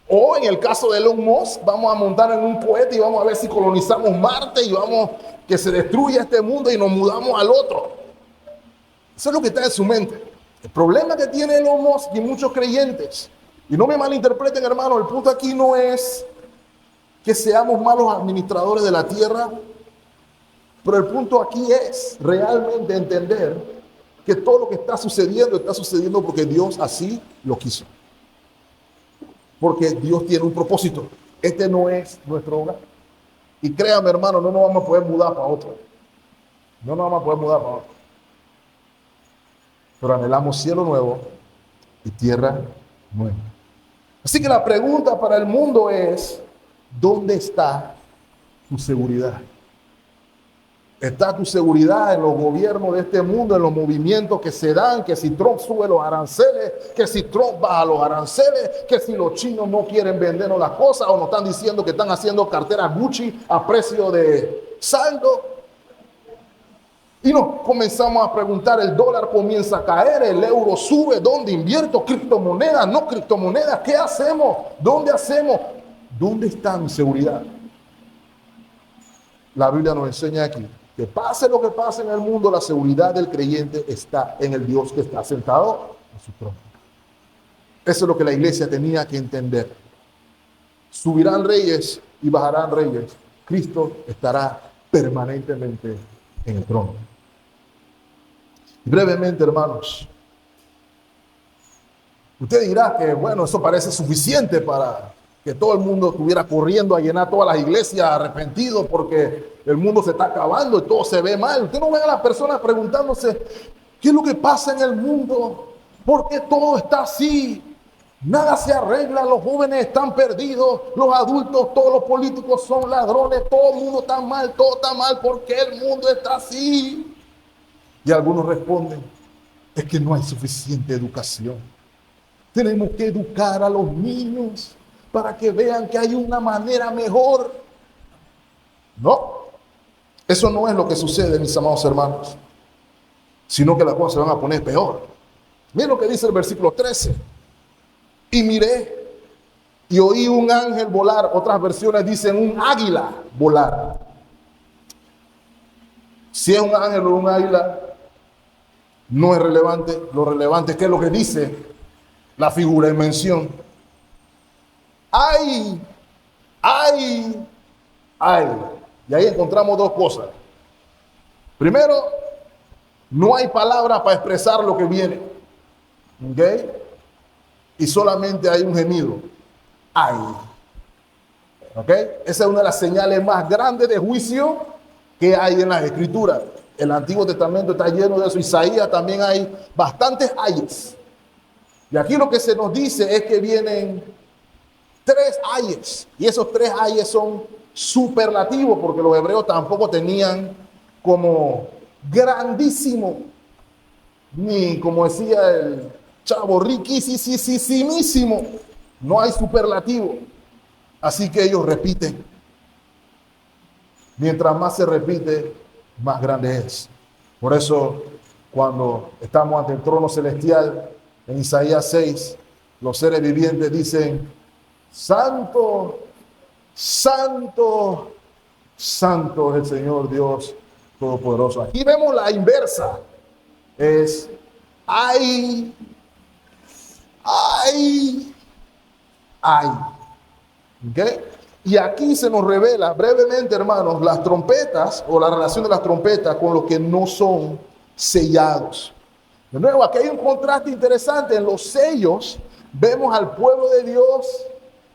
O en el caso de Elon Musk, vamos a montar en un cohete y vamos a ver si colonizamos Marte y vamos que se destruya este mundo y nos mudamos al otro. Eso es lo que está en su mente. El problema que tiene Elon Musk y muchos creyentes, y no me malinterpreten, hermano, el punto aquí no es que seamos malos administradores de la tierra, pero el punto aquí es realmente entender que todo lo que está sucediendo porque Dios así lo quiso. Porque Dios tiene un propósito. Este no es nuestro hogar. Y créame, hermano, no nos vamos a poder mudar para otro. No nos vamos a poder mudar para otro. Pero anhelamos cielo nuevo y tierra nueva. Así que la pregunta para el mundo es: ¿dónde está tu seguridad? ¿Está tu seguridad en los gobiernos de este mundo, en los movimientos que se dan, que si Trump sube los aranceles, que si Trump baja los aranceles, que si los chinos no quieren vendernos las cosas o nos están diciendo que están haciendo carteras Gucci a precio de saldo? Y nos comenzamos a preguntar, el dólar comienza a caer, el euro sube, ¿dónde invierto? ¿Criptomonedas? ¿No criptomonedas? ¿Qué hacemos? ¿Dónde hacemos? ¿Dónde está mi seguridad? La Biblia nos enseña aquí que pase lo que pase en el mundo, la seguridad del creyente está en el Dios que está sentado en su trono. Eso es lo que la iglesia tenía que entender. Subirán reyes y bajarán reyes. Cristo estará permanentemente en el trono. Y brevemente, hermanos, usted dirá que, bueno, eso parece suficiente para que todo el mundo estuviera corriendo a llenar todas las iglesias arrepentidos porque el mundo se está acabando y todo se ve mal. Usted no ve a las personas preguntándose: ¿qué es lo que pasa en el mundo? ¿Por qué todo está así? Nada se arregla, los jóvenes están perdidos, los adultos, todos los políticos son ladrones, todo el mundo está mal, todo está mal, ¿por qué el mundo está así? Y algunos responden: es que no hay suficiente educación. Tenemos que educar a los niños para que vean que hay una manera mejor. No, eso no es lo que sucede, mis amados hermanos, sino que las cosas se van a poner peor. Miren lo que dice el versículo 13. Y miré y oí un ángel volar. Otras versiones dicen un águila volar. Si es un ángel o un águila, no es relevante. Lo relevante es que es lo que dice la figura en mención. ¡Ay! ¡Ay! ¡Ay! Y ahí encontramos dos cosas. Primero, no hay palabras para expresar lo que viene. ¿Ok? Y solamente hay un gemido. ¡Ay! ¿Ok? Esa es una de las señales más grandes de juicio que hay en las Escrituras. El Antiguo Testamento está lleno de eso. Isaías también hay bastantes ayes. Y aquí lo que se nos dice es que vienen 3 ayes. Y esos 3 ayes son superlativos porque los hebreos tampoco tenían como grandísimo, ni como decía el chavo, riquísimo. No hay superlativo. Así que ellos repiten. Mientras más se repite, más grande es. Por eso, cuando estamos ante el trono celestial, en Isaías 6, los seres vivientes dicen, Santo, Santo, Santo es el Señor Dios Todopoderoso. Aquí vemos la inversa. Es, ay, ay, ay. ¿Ok? Y aquí se nos revela brevemente, hermanos, las trompetas o la relación de las trompetas con los que no son sellados. De nuevo, aquí hay un contraste interesante. En los sellos vemos al pueblo de Dios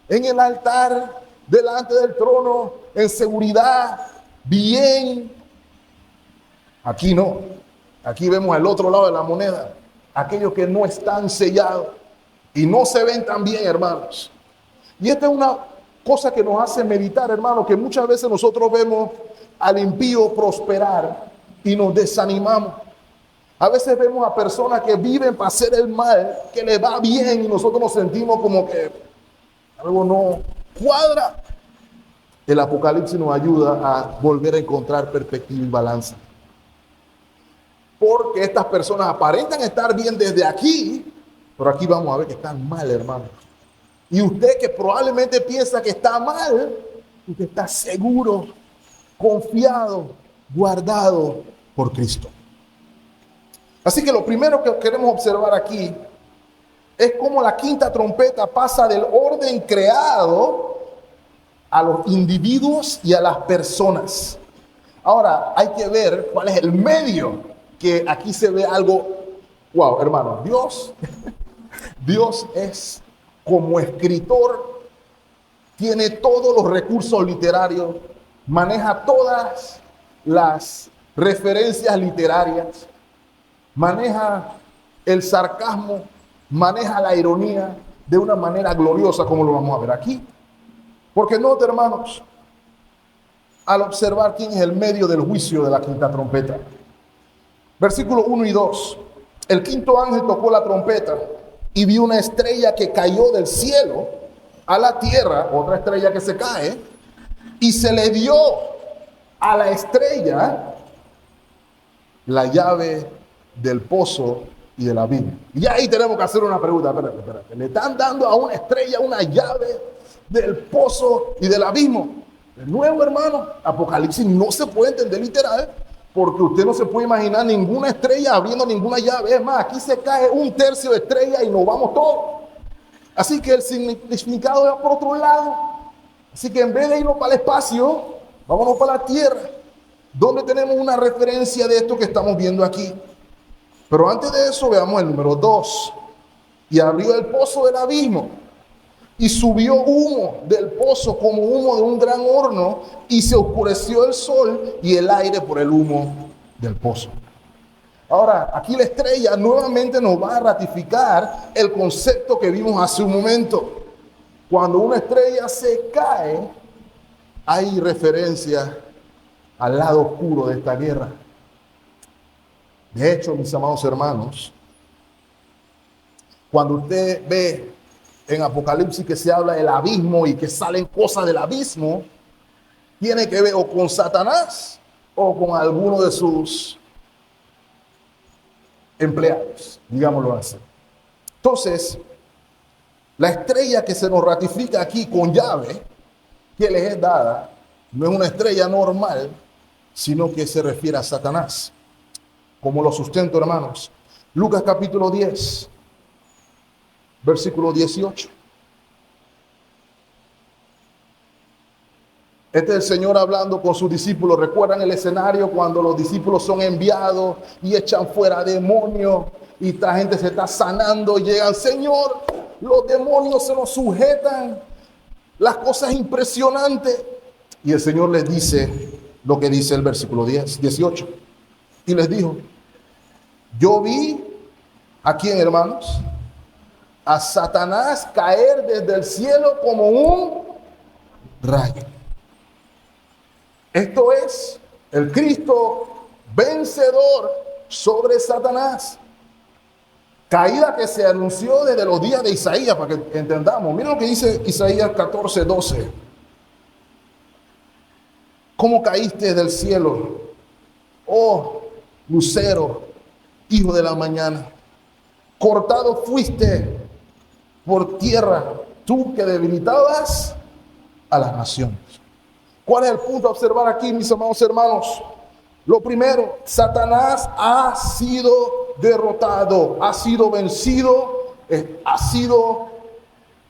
en el altar, delante del trono, en seguridad, bien. Aquí no. Aquí vemos el otro lado de la moneda. Aquellos que no están sellados y no se ven tan bien, hermanos. Y esta es una cosa que nos hace meditar, hermanos, que muchas veces nosotros vemos al impío prosperar y nos desanimamos. A veces vemos a personas que viven para hacer el mal, que les va bien y nosotros nos sentimos como que algo no cuadra. El Apocalipsis nos ayuda a volver a encontrar perspectiva y balanza. Porque estas personas aparentan estar bien desde aquí, pero aquí vamos a ver que están mal, hermanos. Y usted que probablemente piensa que está mal, usted está seguro, confiado, guardado por Cristo. Así que lo primero que queremos observar aquí es cómo la quinta trompeta pasa del orden creado a los individuos y a las personas. Ahora, hay que ver cuál es el medio, que aquí se ve algo, wow, hermano, Dios es como escritor, tiene todos los recursos literarios, maneja todas las referencias literarias, maneja el sarcasmo, maneja la ironía de una manera gloriosa, como lo vamos a ver aquí. Porque note, hermanos, al observar quién es el medio del juicio de la quinta trompeta. Versículos 1 y 2. El quinto ángel tocó la trompeta y vi una estrella que cayó del cielo a la tierra, otra estrella que se cae, y se le dio a la estrella la llave del pozo y del abismo. Y ahí tenemos que hacer una pregunta. Espérate. Le están dando a una estrella una llave del pozo y del abismo. De nuevo, hermano, Apocalipsis no se puede entender literal, porque usted no se puede imaginar ninguna estrella abriendo ninguna llave. Es más, aquí se cae 1/3 de estrella y nos vamos todos. Así que el significado va por otro lado. Así que en vez de irnos para el espacio, vámonos para la tierra, donde tenemos una referencia de esto que estamos viendo aquí. Pero antes de eso, veamos el número 2. Y abrió el pozo del abismo, y subió humo del pozo como humo de un gran horno, y se oscureció el sol y el aire por el humo del pozo. Ahora, aquí la estrella nuevamente nos va a ratificar el concepto que vimos hace un momento. Cuando una estrella se cae, hay referencia al lado oscuro de esta guerra. De hecho, mis amados hermanos, cuando usted ve en Apocalipsis que se habla del abismo y que salen cosas del abismo, tiene que ver o con Satanás o con alguno de sus empleados, digámoslo así. Entonces, La estrella que se nos ratifica aquí con llave que les es dada no es una estrella normal, sino que se refiere a Satanás. Como lo sustento, hermanos. Lucas capítulo 10, versículo 18. Este es el Señor hablando con sus discípulos. ¿Recuerdan el escenario cuando los discípulos son enviados y echan fuera demonios y esta gente se está sanando y llegan? Señor, los demonios se nos sujetan, las cosas impresionantes. Y el Señor les dice lo que dice el versículo 18. Y les dijo, yo vi, ¿a quién, hermanos? A Satanás caer desde el cielo como un rayo. Esto es el Cristo vencedor sobre Satanás. Caída que se anunció desde los días de Isaías, para que entendamos. Miren lo que dice Isaías 14:12. ¿Cómo caíste del cielo, oh lucero, hijo de la mañana? Cortado fuiste por tierra, tú que debilitabas a las naciones. ¿Cuál es el punto a observar aquí, mis amados hermanos? Lo primero, Satanás ha sido derrotado, ha sido vencido, ha sido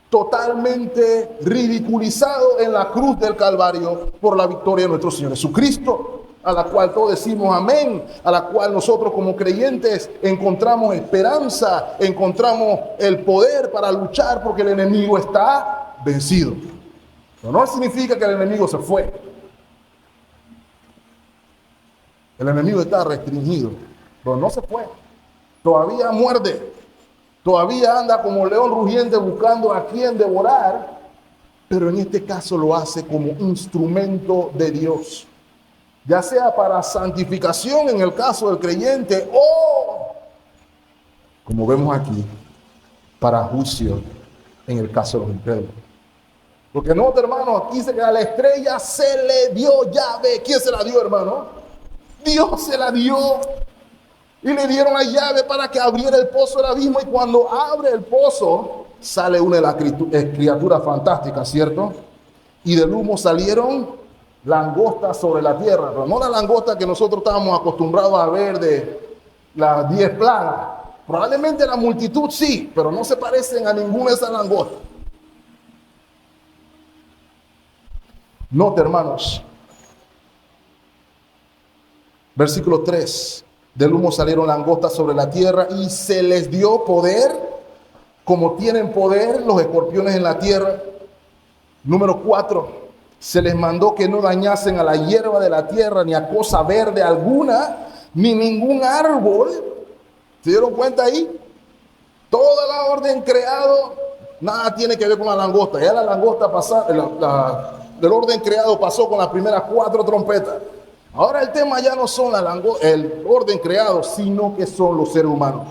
totalmente ridiculizado en la cruz del Calvario por la victoria de nuestro Señor Jesucristo, a la cual todos decimos amén, a la cual nosotros como creyentes encontramos esperanza, encontramos el poder para luchar porque el enemigo está vencido. Pero no significa que el enemigo se fue. El enemigo está restringido, pero no se fue. Todavía muerde. Todavía anda como león rugiente buscando a quien devorar, pero en este caso lo hace como instrumento de Dios. Ya sea para santificación en el caso del creyente o, como vemos aquí, para juicio en el caso de los incrédulos. Porque no, hermano, aquí dice que a la estrella se le dio llave. ¿Quién se la dio, hermano? Dios se la dio. Y le dieron la llave para que abriera el pozo del abismo. Y cuando abre el pozo, sale una de las criaturas fantásticas, ¿cierto? Y del humo salieron langostas sobre la tierra. Pero no la langosta que nosotros estábamos acostumbrados a ver de las 10 plagas. Probablemente la multitud sí, pero no se parecen a ninguna de esas langostas. Note, hermanos, versículo 3, del humo salieron langostas sobre la tierra y se les dio poder, como tienen poder los escorpiones en la tierra. Número 4, se les mandó que no dañasen a la hierba de la tierra, ni a cosa verde alguna, ni ningún árbol. ¿Se dieron cuenta ahí? Toda la orden creado, nada tiene que ver con la langosta. Ya la langosta pasada, del orden creado pasó con las primeras 4 trompetas. Ahora el tema ya no son el orden creado, sino que son los seres humanos.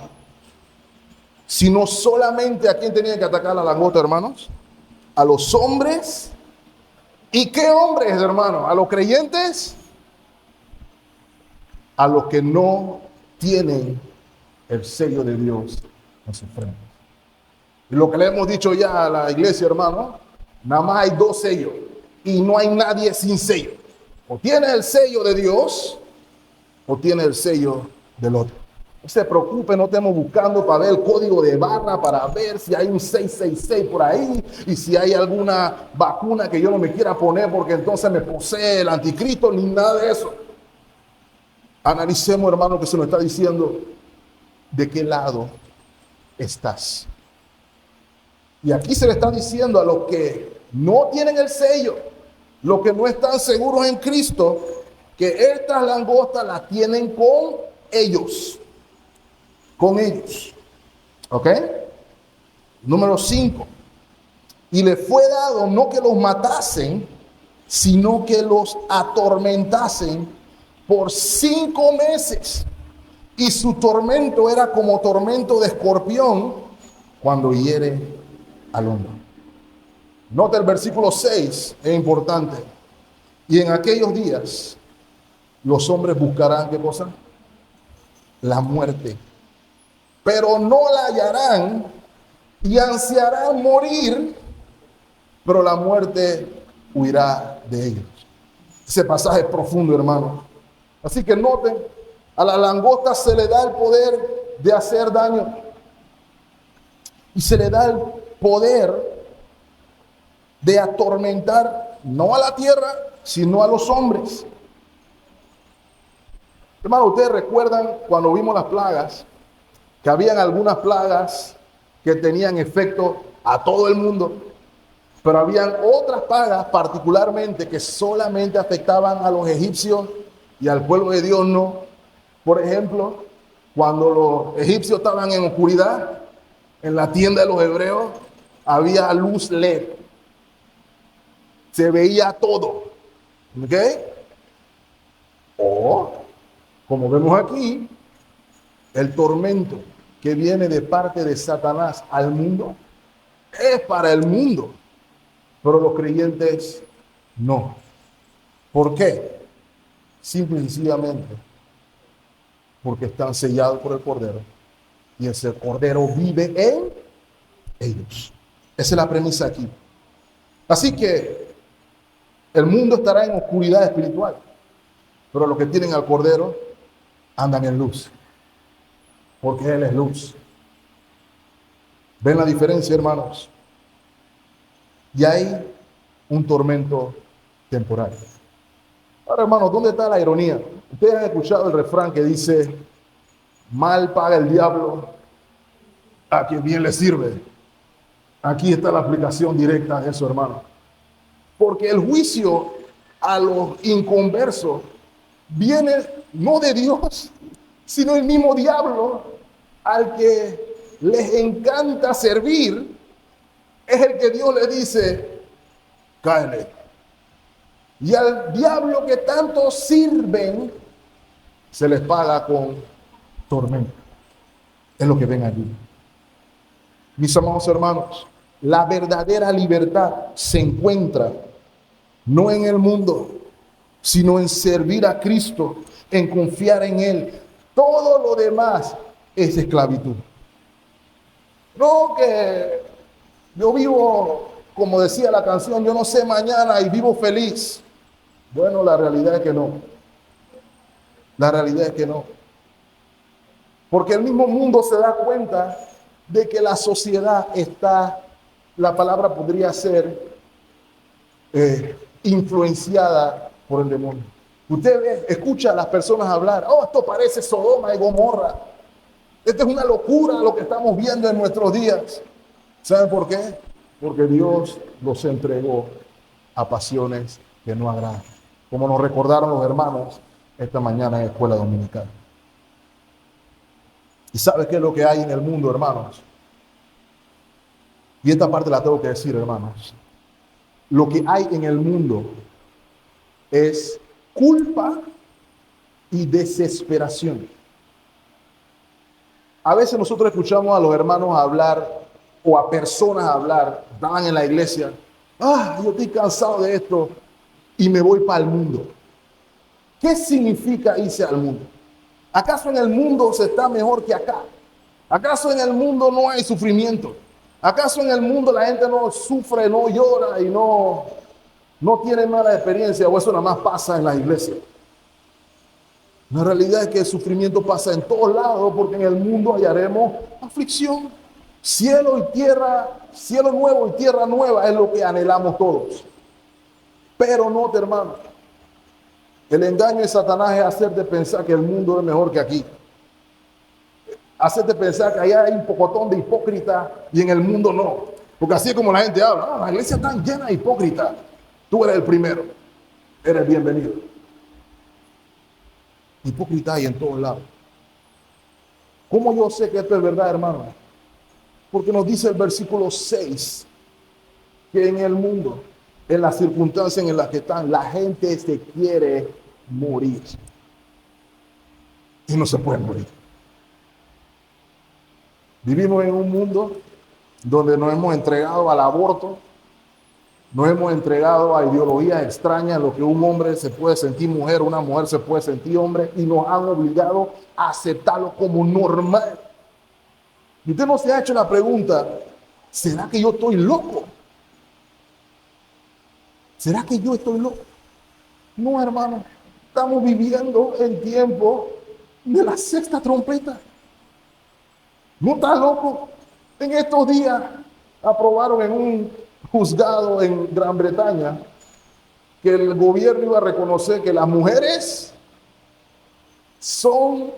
Sino solamente a quién tenía que atacar la langosta, hermanos. A los hombres. ¿Y qué hombres, hermanos? A los creyentes. A los que no tienen el sello de Dios en su frente. Y lo que le hemos dicho ya a la iglesia, hermano, nada más hay 2 sellos. Y no hay nadie sin sello. O tiene el sello de Dios, o tiene el sello del otro. No se preocupe, no estemos buscando para ver el código de barra, para ver si hay un 666 por ahí, y si hay alguna vacuna que yo no me quiera poner porque entonces me posee el anticristo, ni nada de eso. Analicemos, hermano, que se nos está diciendo de qué lado estás. Y aquí se le está diciendo a los que no tienen el sello, los que no están seguros en Cristo, que estas langostas las tienen con ellos. Con ellos. ¿Ok? Número 5. Y le fue dado no que los matasen, sino que los atormentasen por 5 meses. Y su tormento era como tormento de escorpión cuando hiere al hombre. Nota el versículo 6, es importante. Y en aquellos días los hombres buscarán, ¿qué cosa? La muerte. Pero no la hallarán, y ansiarán morir, pero la muerte huirá de ellos. Ese pasaje es profundo, hermano. Así que noten, a la langosta se le da el poder de hacer daño. Y se le da el poder de atormentar no a la tierra, sino a los hombres. Hermano, ustedes recuerdan cuando vimos las plagas, que habían algunas plagas que tenían efecto a todo el mundo, pero habían otras plagas particularmente que solamente afectaban a los egipcios y al pueblo de Dios no. Por ejemplo, cuando los egipcios estaban en oscuridad, en la tienda de los hebreos había luz LED. Se veía todo. ¿Ok? O, como vemos aquí, el tormento que viene de parte de Satanás al mundo es para el mundo, pero los creyentes no. ¿Por qué? Simple y sencillamente porque están sellados por el Cordero y ese Cordero vive en ellos. Esa es la premisa aquí. Así que el mundo estará en oscuridad espiritual, pero los que tienen al Cordero andan en luz, porque Él es luz. ¿Ven la diferencia, hermanos? Y hay un tormento temporal. Ahora, hermanos, ¿dónde está la ironía? Ustedes han escuchado el refrán que dice, mal paga el diablo a quien bien le sirve. Aquí está la aplicación directa de eso, hermano. Porque el juicio a los inconversos viene no de Dios, sino el mismo diablo al que les encanta servir, es el que Dios le dice, cáele. Y al diablo que tanto sirven, se les paga con tormento. Es lo que ven allí. Mis amados hermanos, la verdadera libertad se encuentra no en el mundo, sino en servir a Cristo, en confiar en Él. Todo lo demás es esclavitud. No que yo vivo, como decía la canción, yo no sé mañana y vivo feliz. Bueno, la realidad es que no. La realidad es que no. Porque el mismo mundo se da cuenta de que la sociedad está, la palabra podría ser influenciada por el demonio. Usted ve, escucha a las personas hablar, oh, esto parece Sodoma y Gomorra. Esto es una locura lo que estamos viendo en nuestros días. ¿Saben por qué? Porque Dios los entregó a pasiones que no agradan. Como nos recordaron los hermanos esta mañana en la escuela dominical. ¿Y sabes qué es lo que hay en el mundo, hermanos? Y esta parte la tengo que decir, hermanos. Lo que hay en el mundo es culpa y desesperación. A veces nosotros escuchamos a los hermanos hablar o a personas hablar, estaban en la iglesia, yo estoy cansado de esto y me voy para el mundo. ¿Qué significa irse al mundo? ¿Acaso en el mundo se está mejor que acá? ¿Acaso en el mundo no hay sufrimiento? ¿Acaso en el mundo la gente no sufre, no llora y no tiene mala experiencia o eso nada más pasa en las iglesias? La realidad es que el sufrimiento pasa en todos lados porque en el mundo hallaremos aflicción. Cielo y tierra, cielo nuevo y tierra nueva es lo que anhelamos todos. Pero no, hermano, el engaño de Satanás es hacerte pensar que el mundo es mejor que aquí. Hacerte pensar que allá hay un pocotón de hipócritas y en el mundo no. Porque así es como la gente habla, la iglesia está llena de hipócritas. Tú eres el primero, eres bienvenido. Hipócrita hay en todos lados. ¿Cómo yo sé que esto es verdad, hermano? Porque nos dice el versículo 6 que en el mundo, en las circunstancias en las que están, la gente se quiere morir. Y no se puede morir. Vivimos en un mundo donde nos hemos entregado al aborto, nos hemos entregado a ideologías extrañas, en lo que un hombre se puede sentir mujer, una mujer se puede sentir hombre, y nos han obligado a aceptarlo como normal. Y usted no se ha hecho la pregunta, ¿Será que yo estoy loco? ¿Será que yo estoy loco? No, hermano. Estamos viviendo el tiempo de la sexta trompeta. ¿No está loco? En estos días aprobaron en un juzgado en Gran Bretaña que el gobierno iba a reconocer que las mujeres son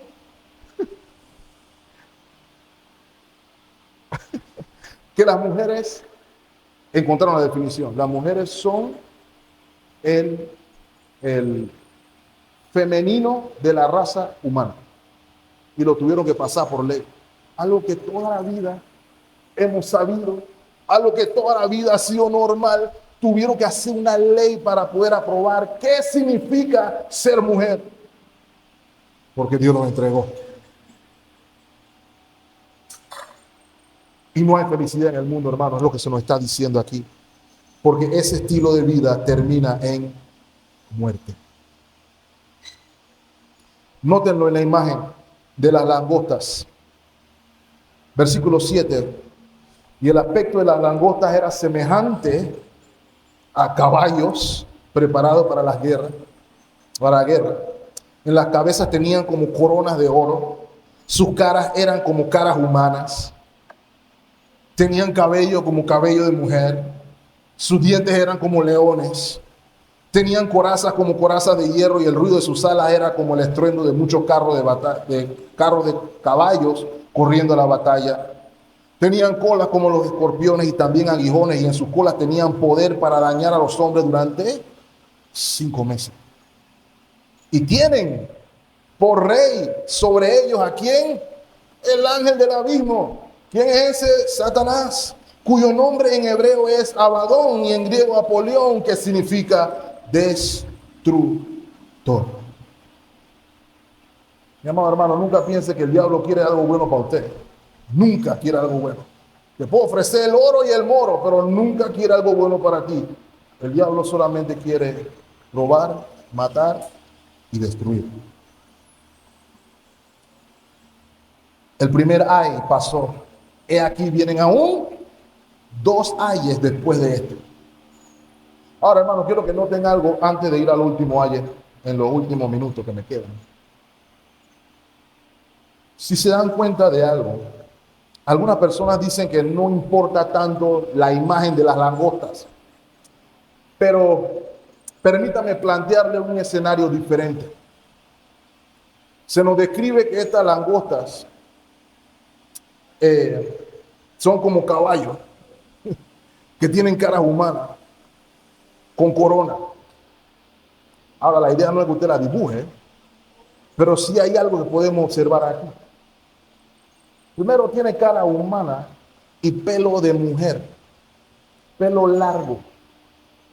que las mujeres encontraron la definición. Las mujeres son el femenino de la raza humana. Y lo tuvieron que pasar por ley. Algo que toda la vida hemos sabido, algo que toda la vida ha sido normal, tuvieron que hacer una ley para poder aprobar qué significa ser mujer. Porque Dios nos entregó. Y no hay felicidad en el mundo, hermanos, es lo que se nos está diciendo aquí. Porque ese estilo de vida termina en muerte. Nótenlo en la imagen de las langostas. Versículo 7. Y el aspecto de las langostas era semejante a caballos preparados para las guerras, para la guerra. En las cabezas tenían como coronas de oro. Sus caras eran como caras humanas. Tenían cabello como cabello de mujer. Sus dientes eran como leones. Tenían corazas como corazas de hierro y el ruido de sus alas era como el estruendo de muchos carros de caballos corriendo a la batalla. Tenían colas como los escorpiones y también aguijones y en sus colas tenían poder para dañar a los hombres durante 5 meses. Y tienen por rey sobre ellos ¿a quién? El ángel del abismo. ¿Quién es ese? Satanás, cuyo nombre en hebreo es Abadón y en griego Apolión, que significa destructor. Mi amado hermano, nunca piense que el diablo quiere algo bueno para usted. Nunca quiere algo bueno. Te puedo ofrecer el oro y el moro, pero nunca quiere algo bueno para ti. El diablo solamente quiere robar, matar y destruir. El primer ay pasó. He aquí vienen aún 2 ayes después de este. Ahora, hermano, quiero que noten algo antes de ir al último aye, en los últimos minutos que me quedan. Si se dan cuenta de algo, algunas personas dicen que no importa tanto la imagen de las langostas, pero permítame plantearle un escenario diferente. Se nos describe que estas langostas son como caballos que tienen caras humanas con corona. Ahora, la idea no es que usted la dibuje, pero sí hay algo que podemos observar aquí. Primero, tiene cara humana y pelo de mujer, pelo largo.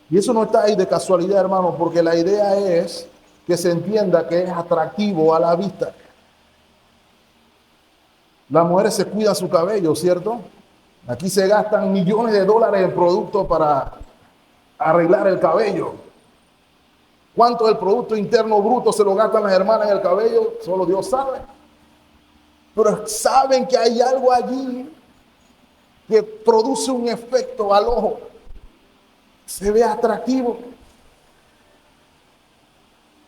Y eso no está ahí de casualidad, hermano, porque la idea es que se entienda que es atractivo a la vista. Las mujeres se cuidan su cabello, ¿cierto? Aquí se gastan millones de dólares en productos para arreglar el cabello. ¿Cuánto del Producto Interno Bruto se lo gastan las hermanas en el cabello? Solo Dios sabe. Pero saben que hay algo allí que produce un efecto al ojo. Se ve atractivo.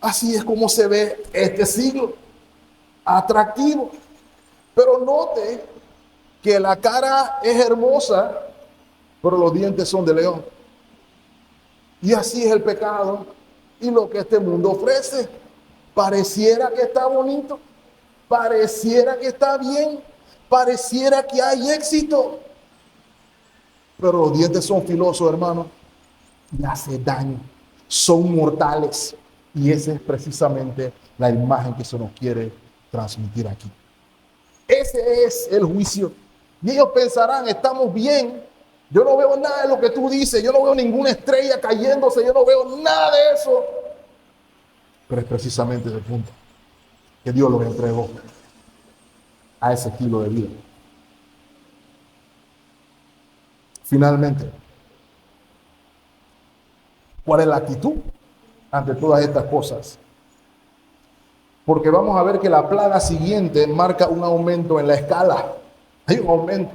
Así es como se ve este siglo. Atractivo. Pero note que la cara es hermosa, pero los dientes son de león. Y así es el pecado y lo que este mundo ofrece. Pareciera que está bonito, pareciera que está bien, pareciera que hay éxito, pero los dientes son filosos, hermano, y hace daño, son mortales. Y esa es precisamente la imagen que se nos quiere transmitir aquí. Ese es el juicio. Y ellos pensarán, estamos bien. Yo no veo nada de lo que tú dices. Yo no veo ninguna estrella cayéndose. Yo no veo nada de eso. Pero es precisamente el punto. Que Dios los entregó a ese estilo de vida. Finalmente, ¿cuál es la actitud ante todas estas cosas? Porque vamos a ver que la plaga siguiente marca un aumento en la escala. Hay un aumento.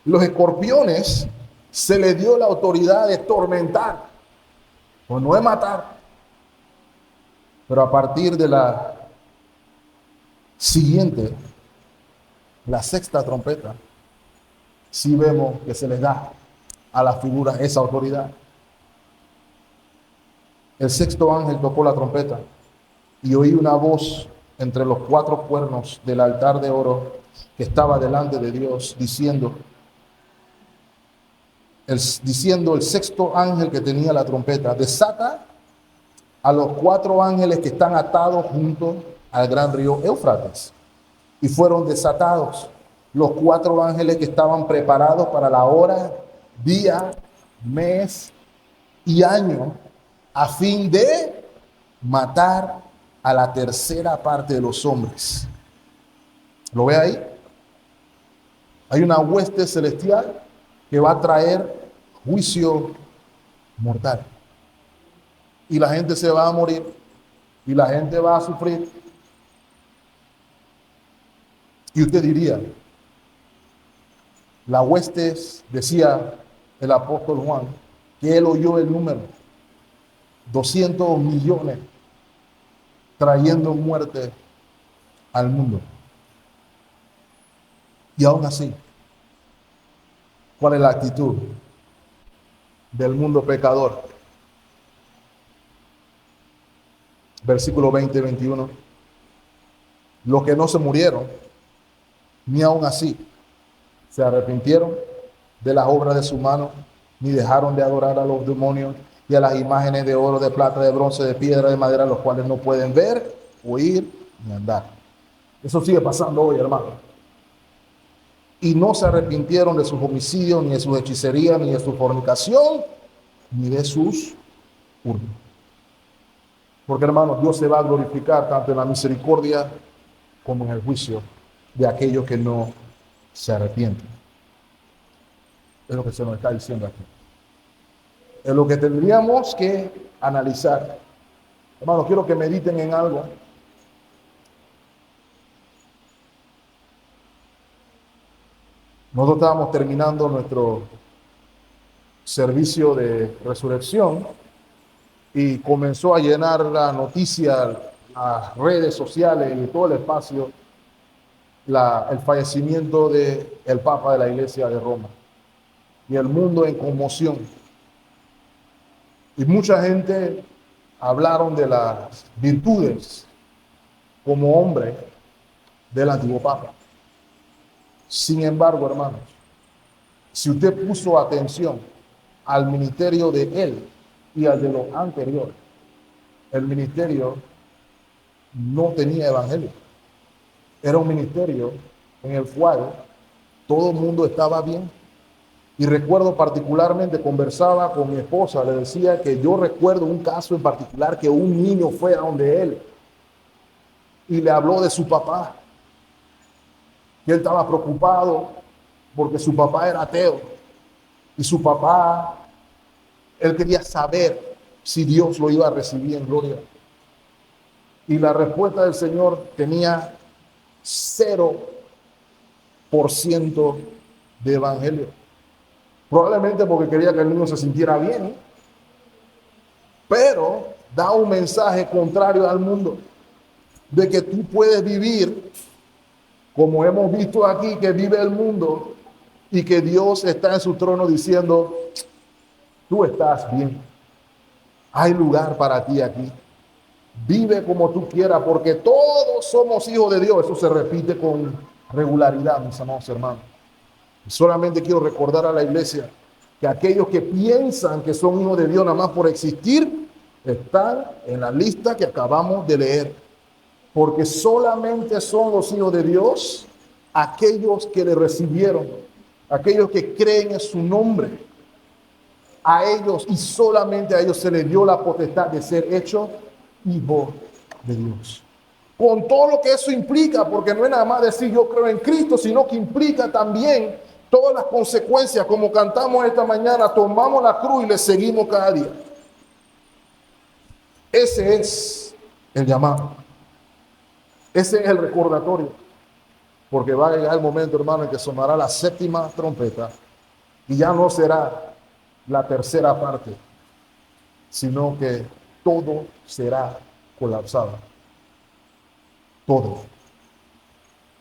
Los escorpiones se les dio la autoridad de tormentar, o no de matar. Pero a partir de la siguiente, la sexta trompeta, sí vemos que se les da a las figuras esa autoridad. El sexto ángel tocó la trompeta y oí una voz entre los cuatro cuernos del altar de oro que estaba delante de Dios, diciendo el sexto ángel que tenía la trompeta: desata a los cuatro ángeles que están atados junto al gran río Éufrates. Y fueron desatados los cuatro ángeles que estaban preparados para la hora, día, mes y año, a fin de matar a la tercera parte de los hombres. ¿Lo ve ahí? Hay una hueste celestial que va a traer juicio mortal. Y la gente se va a morir. Y la gente va a sufrir. Y usted diría, la huestes, decía el apóstol Juan, que él oyó el número, 200 millones, trayendo muerte al mundo. Y aún así, ¿cuál es la actitud del mundo pecador? Versículo 20 y 21. Los que no se murieron, ni aún así se arrepintieron de las obras de su mano, ni dejaron de adorar a los demonios y a las imágenes de oro, de plata, de bronce, de piedra, de madera, los cuales no pueden ver, oír ni andar. Eso sigue pasando hoy, hermano. Y no se arrepintieron de sus homicidios, ni de sus hechicerías, ni de su fornicación, ni de sus hurtos. Porque, hermanos, Dios se va a glorificar tanto en la misericordia como en el juicio de aquellos que no se arrepienten. Es lo que se nos está diciendo aquí. Es lo que tendríamos que analizar. Hermanos, quiero que mediten en algo. Nosotros estábamos terminando nuestro servicio de resurrección y comenzó a llenar la noticia, las redes sociales y todo el espacio, el fallecimiento del Papa de la Iglesia de Roma. Y el mundo en conmoción. Y mucha gente hablaron de las virtudes como hombre del antiguo Papa. Sin embargo, hermanos, si usted puso atención al ministerio de él y al de los anteriores, el ministerio no tenía evangelio. Era un ministerio en el cual todo el mundo estaba bien. Y recuerdo particularmente, conversaba con mi esposa, le decía que yo recuerdo un caso en particular que un niño fue a donde él y le habló de su papá. Que él estaba preocupado porque su papá era ateo. Y su papá, él quería saber si Dios lo iba a recibir en gloria. Y la respuesta del Señor tenía 0% de evangelio. Probablemente porque quería que el niño se sintiera bien, pero da un mensaje contrario al mundo, de que tú puedes vivir como hemos visto aquí que vive el mundo y que Dios está en su trono diciendo, tú estás bien, hay lugar para ti aquí, vive como tú quieras porque todos somos hijos de Dios. Eso se repite con regularidad, mis amados hermanos. Solamente quiero recordar a la iglesia que aquellos que piensan que son hijos de Dios nada más por existir, están en la lista que acabamos de leer. Porque solamente son los hijos de Dios aquellos que le recibieron, aquellos que creen en su nombre. A ellos y solamente a ellos se les dio la potestad de ser hechos hijos de Dios. Con todo lo que eso implica, porque no es nada más decir yo creo en Cristo, sino que implica también todas las consecuencias, como cantamos esta mañana, tomamos la cruz y le seguimos cada día. Ese es el llamado. Ese es el recordatorio. porque va a llegar el momento, hermano, en que sonará la séptima trompeta y ya no será la tercera parte, sino que todo será colapsado. Todo.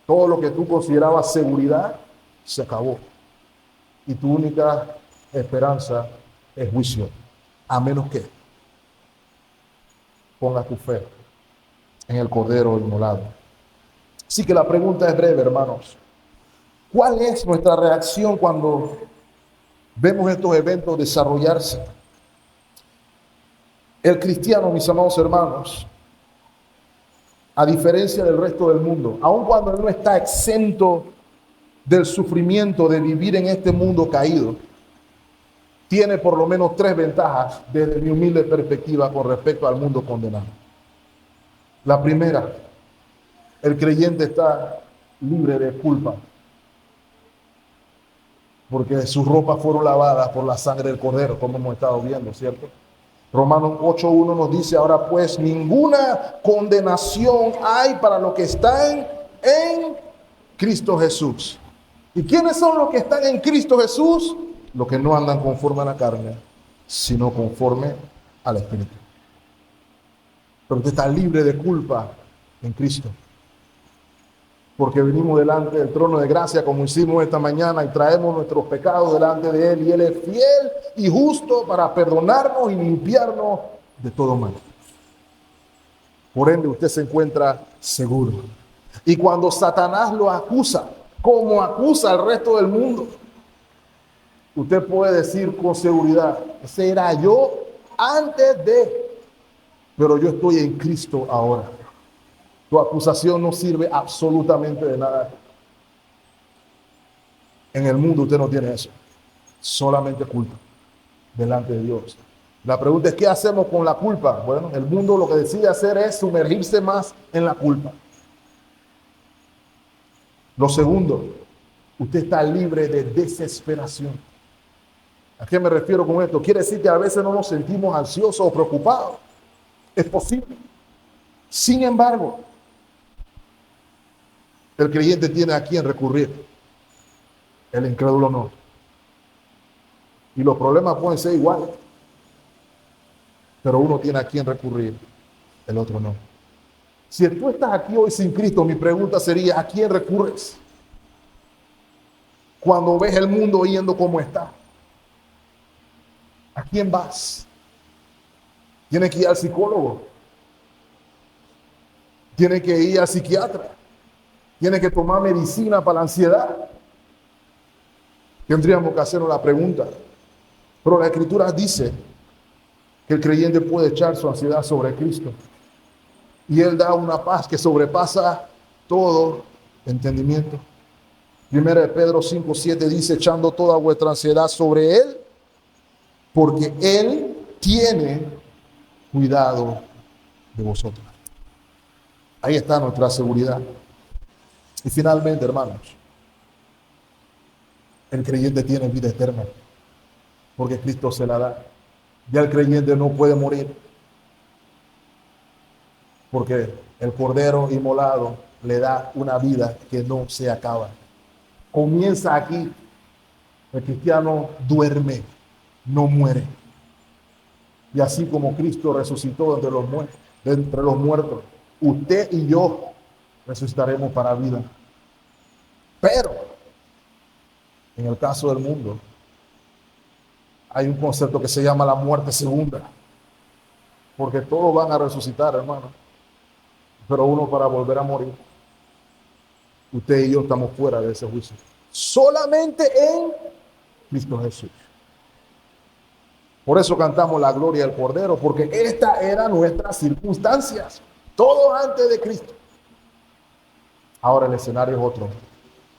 Todo lo que tú considerabas seguridad se acabó. Y tu única esperanza es juicio, a menos que pongas tu fe en el Cordero inmolado. Así que la pregunta es breve, hermanos. ¿Cuál es nuestra reacción cuando vemos estos eventos desarrollarse? El cristiano, mis amados hermanos, a diferencia del resto del mundo, aun cuando él no está exento del sufrimiento de vivir en este mundo caído, tiene por lo menos 3 ventajas desde mi humilde perspectiva con respecto al mundo condenado. La primera, el creyente está libre de culpa, porque sus ropas fueron lavadas por la sangre del Cordero, como hemos estado viendo, ¿cierto? Romanos 8:1 nos dice, ahora pues ninguna condenación hay para los que están en Cristo Jesús. ¿Y quiénes son los que están en Cristo Jesús? Los que no andan conforme a la carne, sino conforme al Espíritu. Pero usted está libre de culpa en Cristo. Porque venimos delante del trono de gracia, como hicimos esta mañana, y traemos nuestros pecados delante de Él, y Él es fiel y justo para perdonarnos y limpiarnos de todo mal. Por ende, usted se encuentra seguro. Y cuando Satanás lo acusa, como acusa al resto del mundo, usted puede decir con seguridad, ese era yo antes de, pero yo estoy en Cristo ahora. Tu acusación no sirve absolutamente de nada. En el mundo usted no tiene eso. Solamente culpa delante de Dios. La pregunta es, ¿qué hacemos con la culpa? Bueno, el mundo lo que decide hacer es sumergirse más en la culpa. Lo segundo, usted está libre de desesperación. ¿A qué me refiero con esto? Quiere decir que a veces no nos sentimos ansiosos o preocupados. Es posible. Sin embargo, el creyente tiene a quien recurrir. El incrédulo no. Y los problemas pueden ser iguales. Pero uno tiene a quien recurrir, el otro no. Si tú estás aquí hoy sin Cristo, mi pregunta sería, ¿a quién recurres? Cuando ves el mundo yendo como está, ¿a quién vas? Tienes que ir al psicólogo. Tienes que ir al psiquiatra. Tienes que tomar medicina para la ansiedad. Tendríamos que hacernos la pregunta. Pero la Escritura dice que el creyente puede echar su ansiedad sobre Cristo. Y Él da una paz que sobrepasa todo entendimiento. Primera de Pedro 5:7 dice, echando toda vuestra ansiedad sobre Él, porque Él tiene cuidado de vosotros. Ahí está nuestra seguridad. Y finalmente, hermanos, el creyente tiene vida eterna, porque Cristo se la da. Ya el creyente no puede morir, porque el Cordero inmolado le da una vida que no se acaba. Comienza aquí. El cristiano duerme, no muere. Y así como Cristo resucitó de entre los muertos, usted y yo resucitaremos para vida. Pero, en el caso del mundo, hay un concepto que se llama la muerte segunda. Porque todos van a resucitar, hermano. Pero uno para volver a morir. Usted y yo estamos fuera de ese juicio. Solamente en Cristo Jesús. Por eso cantamos la gloria del Cordero, porque esta era nuestras circunstancias. Todo antes de Cristo. Ahora el escenario es otro.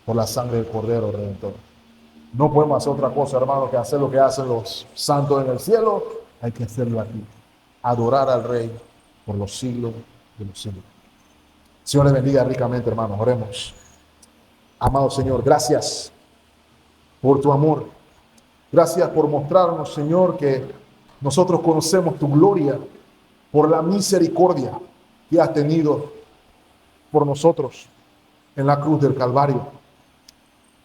Por la sangre del Cordero Redentor. No podemos hacer otra cosa, hermano, que hacer lo que hacen los santos en el cielo. Hay que hacerlo aquí. Adorar al Rey por los siglos de los siglos. Señor le bendiga ricamente, hermanos. Oremos. Amado Señor, gracias por tu amor. Gracias por mostrarnos, Señor, que nosotros conocemos tu gloria por la misericordia que has tenido por nosotros. en la cruz del Calvario.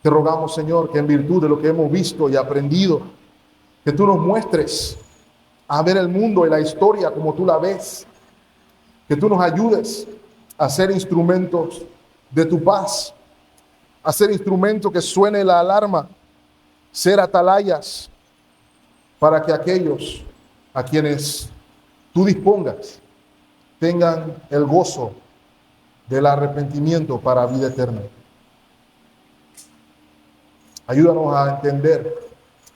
Te rogamos, Señor, que en virtud de lo que hemos visto y aprendido, que tú nos muestres a ver el mundo y la historia como tú la ves, que tú nos ayudes a ser instrumentos de tu paz, a ser instrumentos que suene la alarma, ser atalayas para que aquellos a quienes tú dispongas tengan el gozo del arrepentimiento para vida eterna. Ayúdanos a entender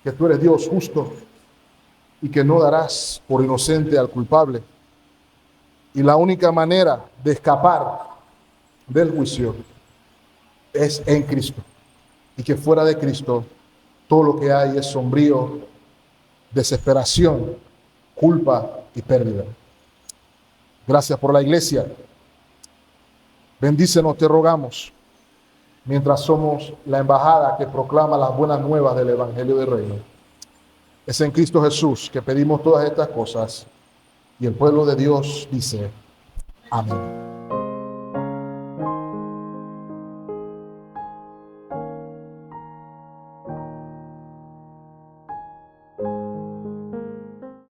que tú eres Dios justo y que no darás por inocente al culpable. Y la única manera de escapar del juicio es en Cristo. Y que fuera de Cristo todo lo que hay es sombrío, desesperación, culpa y pérdida. Gracias por la iglesia. Bendícenos, te rogamos, mientras somos la embajada que proclama las buenas nuevas del Evangelio del Reino. Es en Cristo Jesús que pedimos todas estas cosas y el pueblo de Dios dice amén.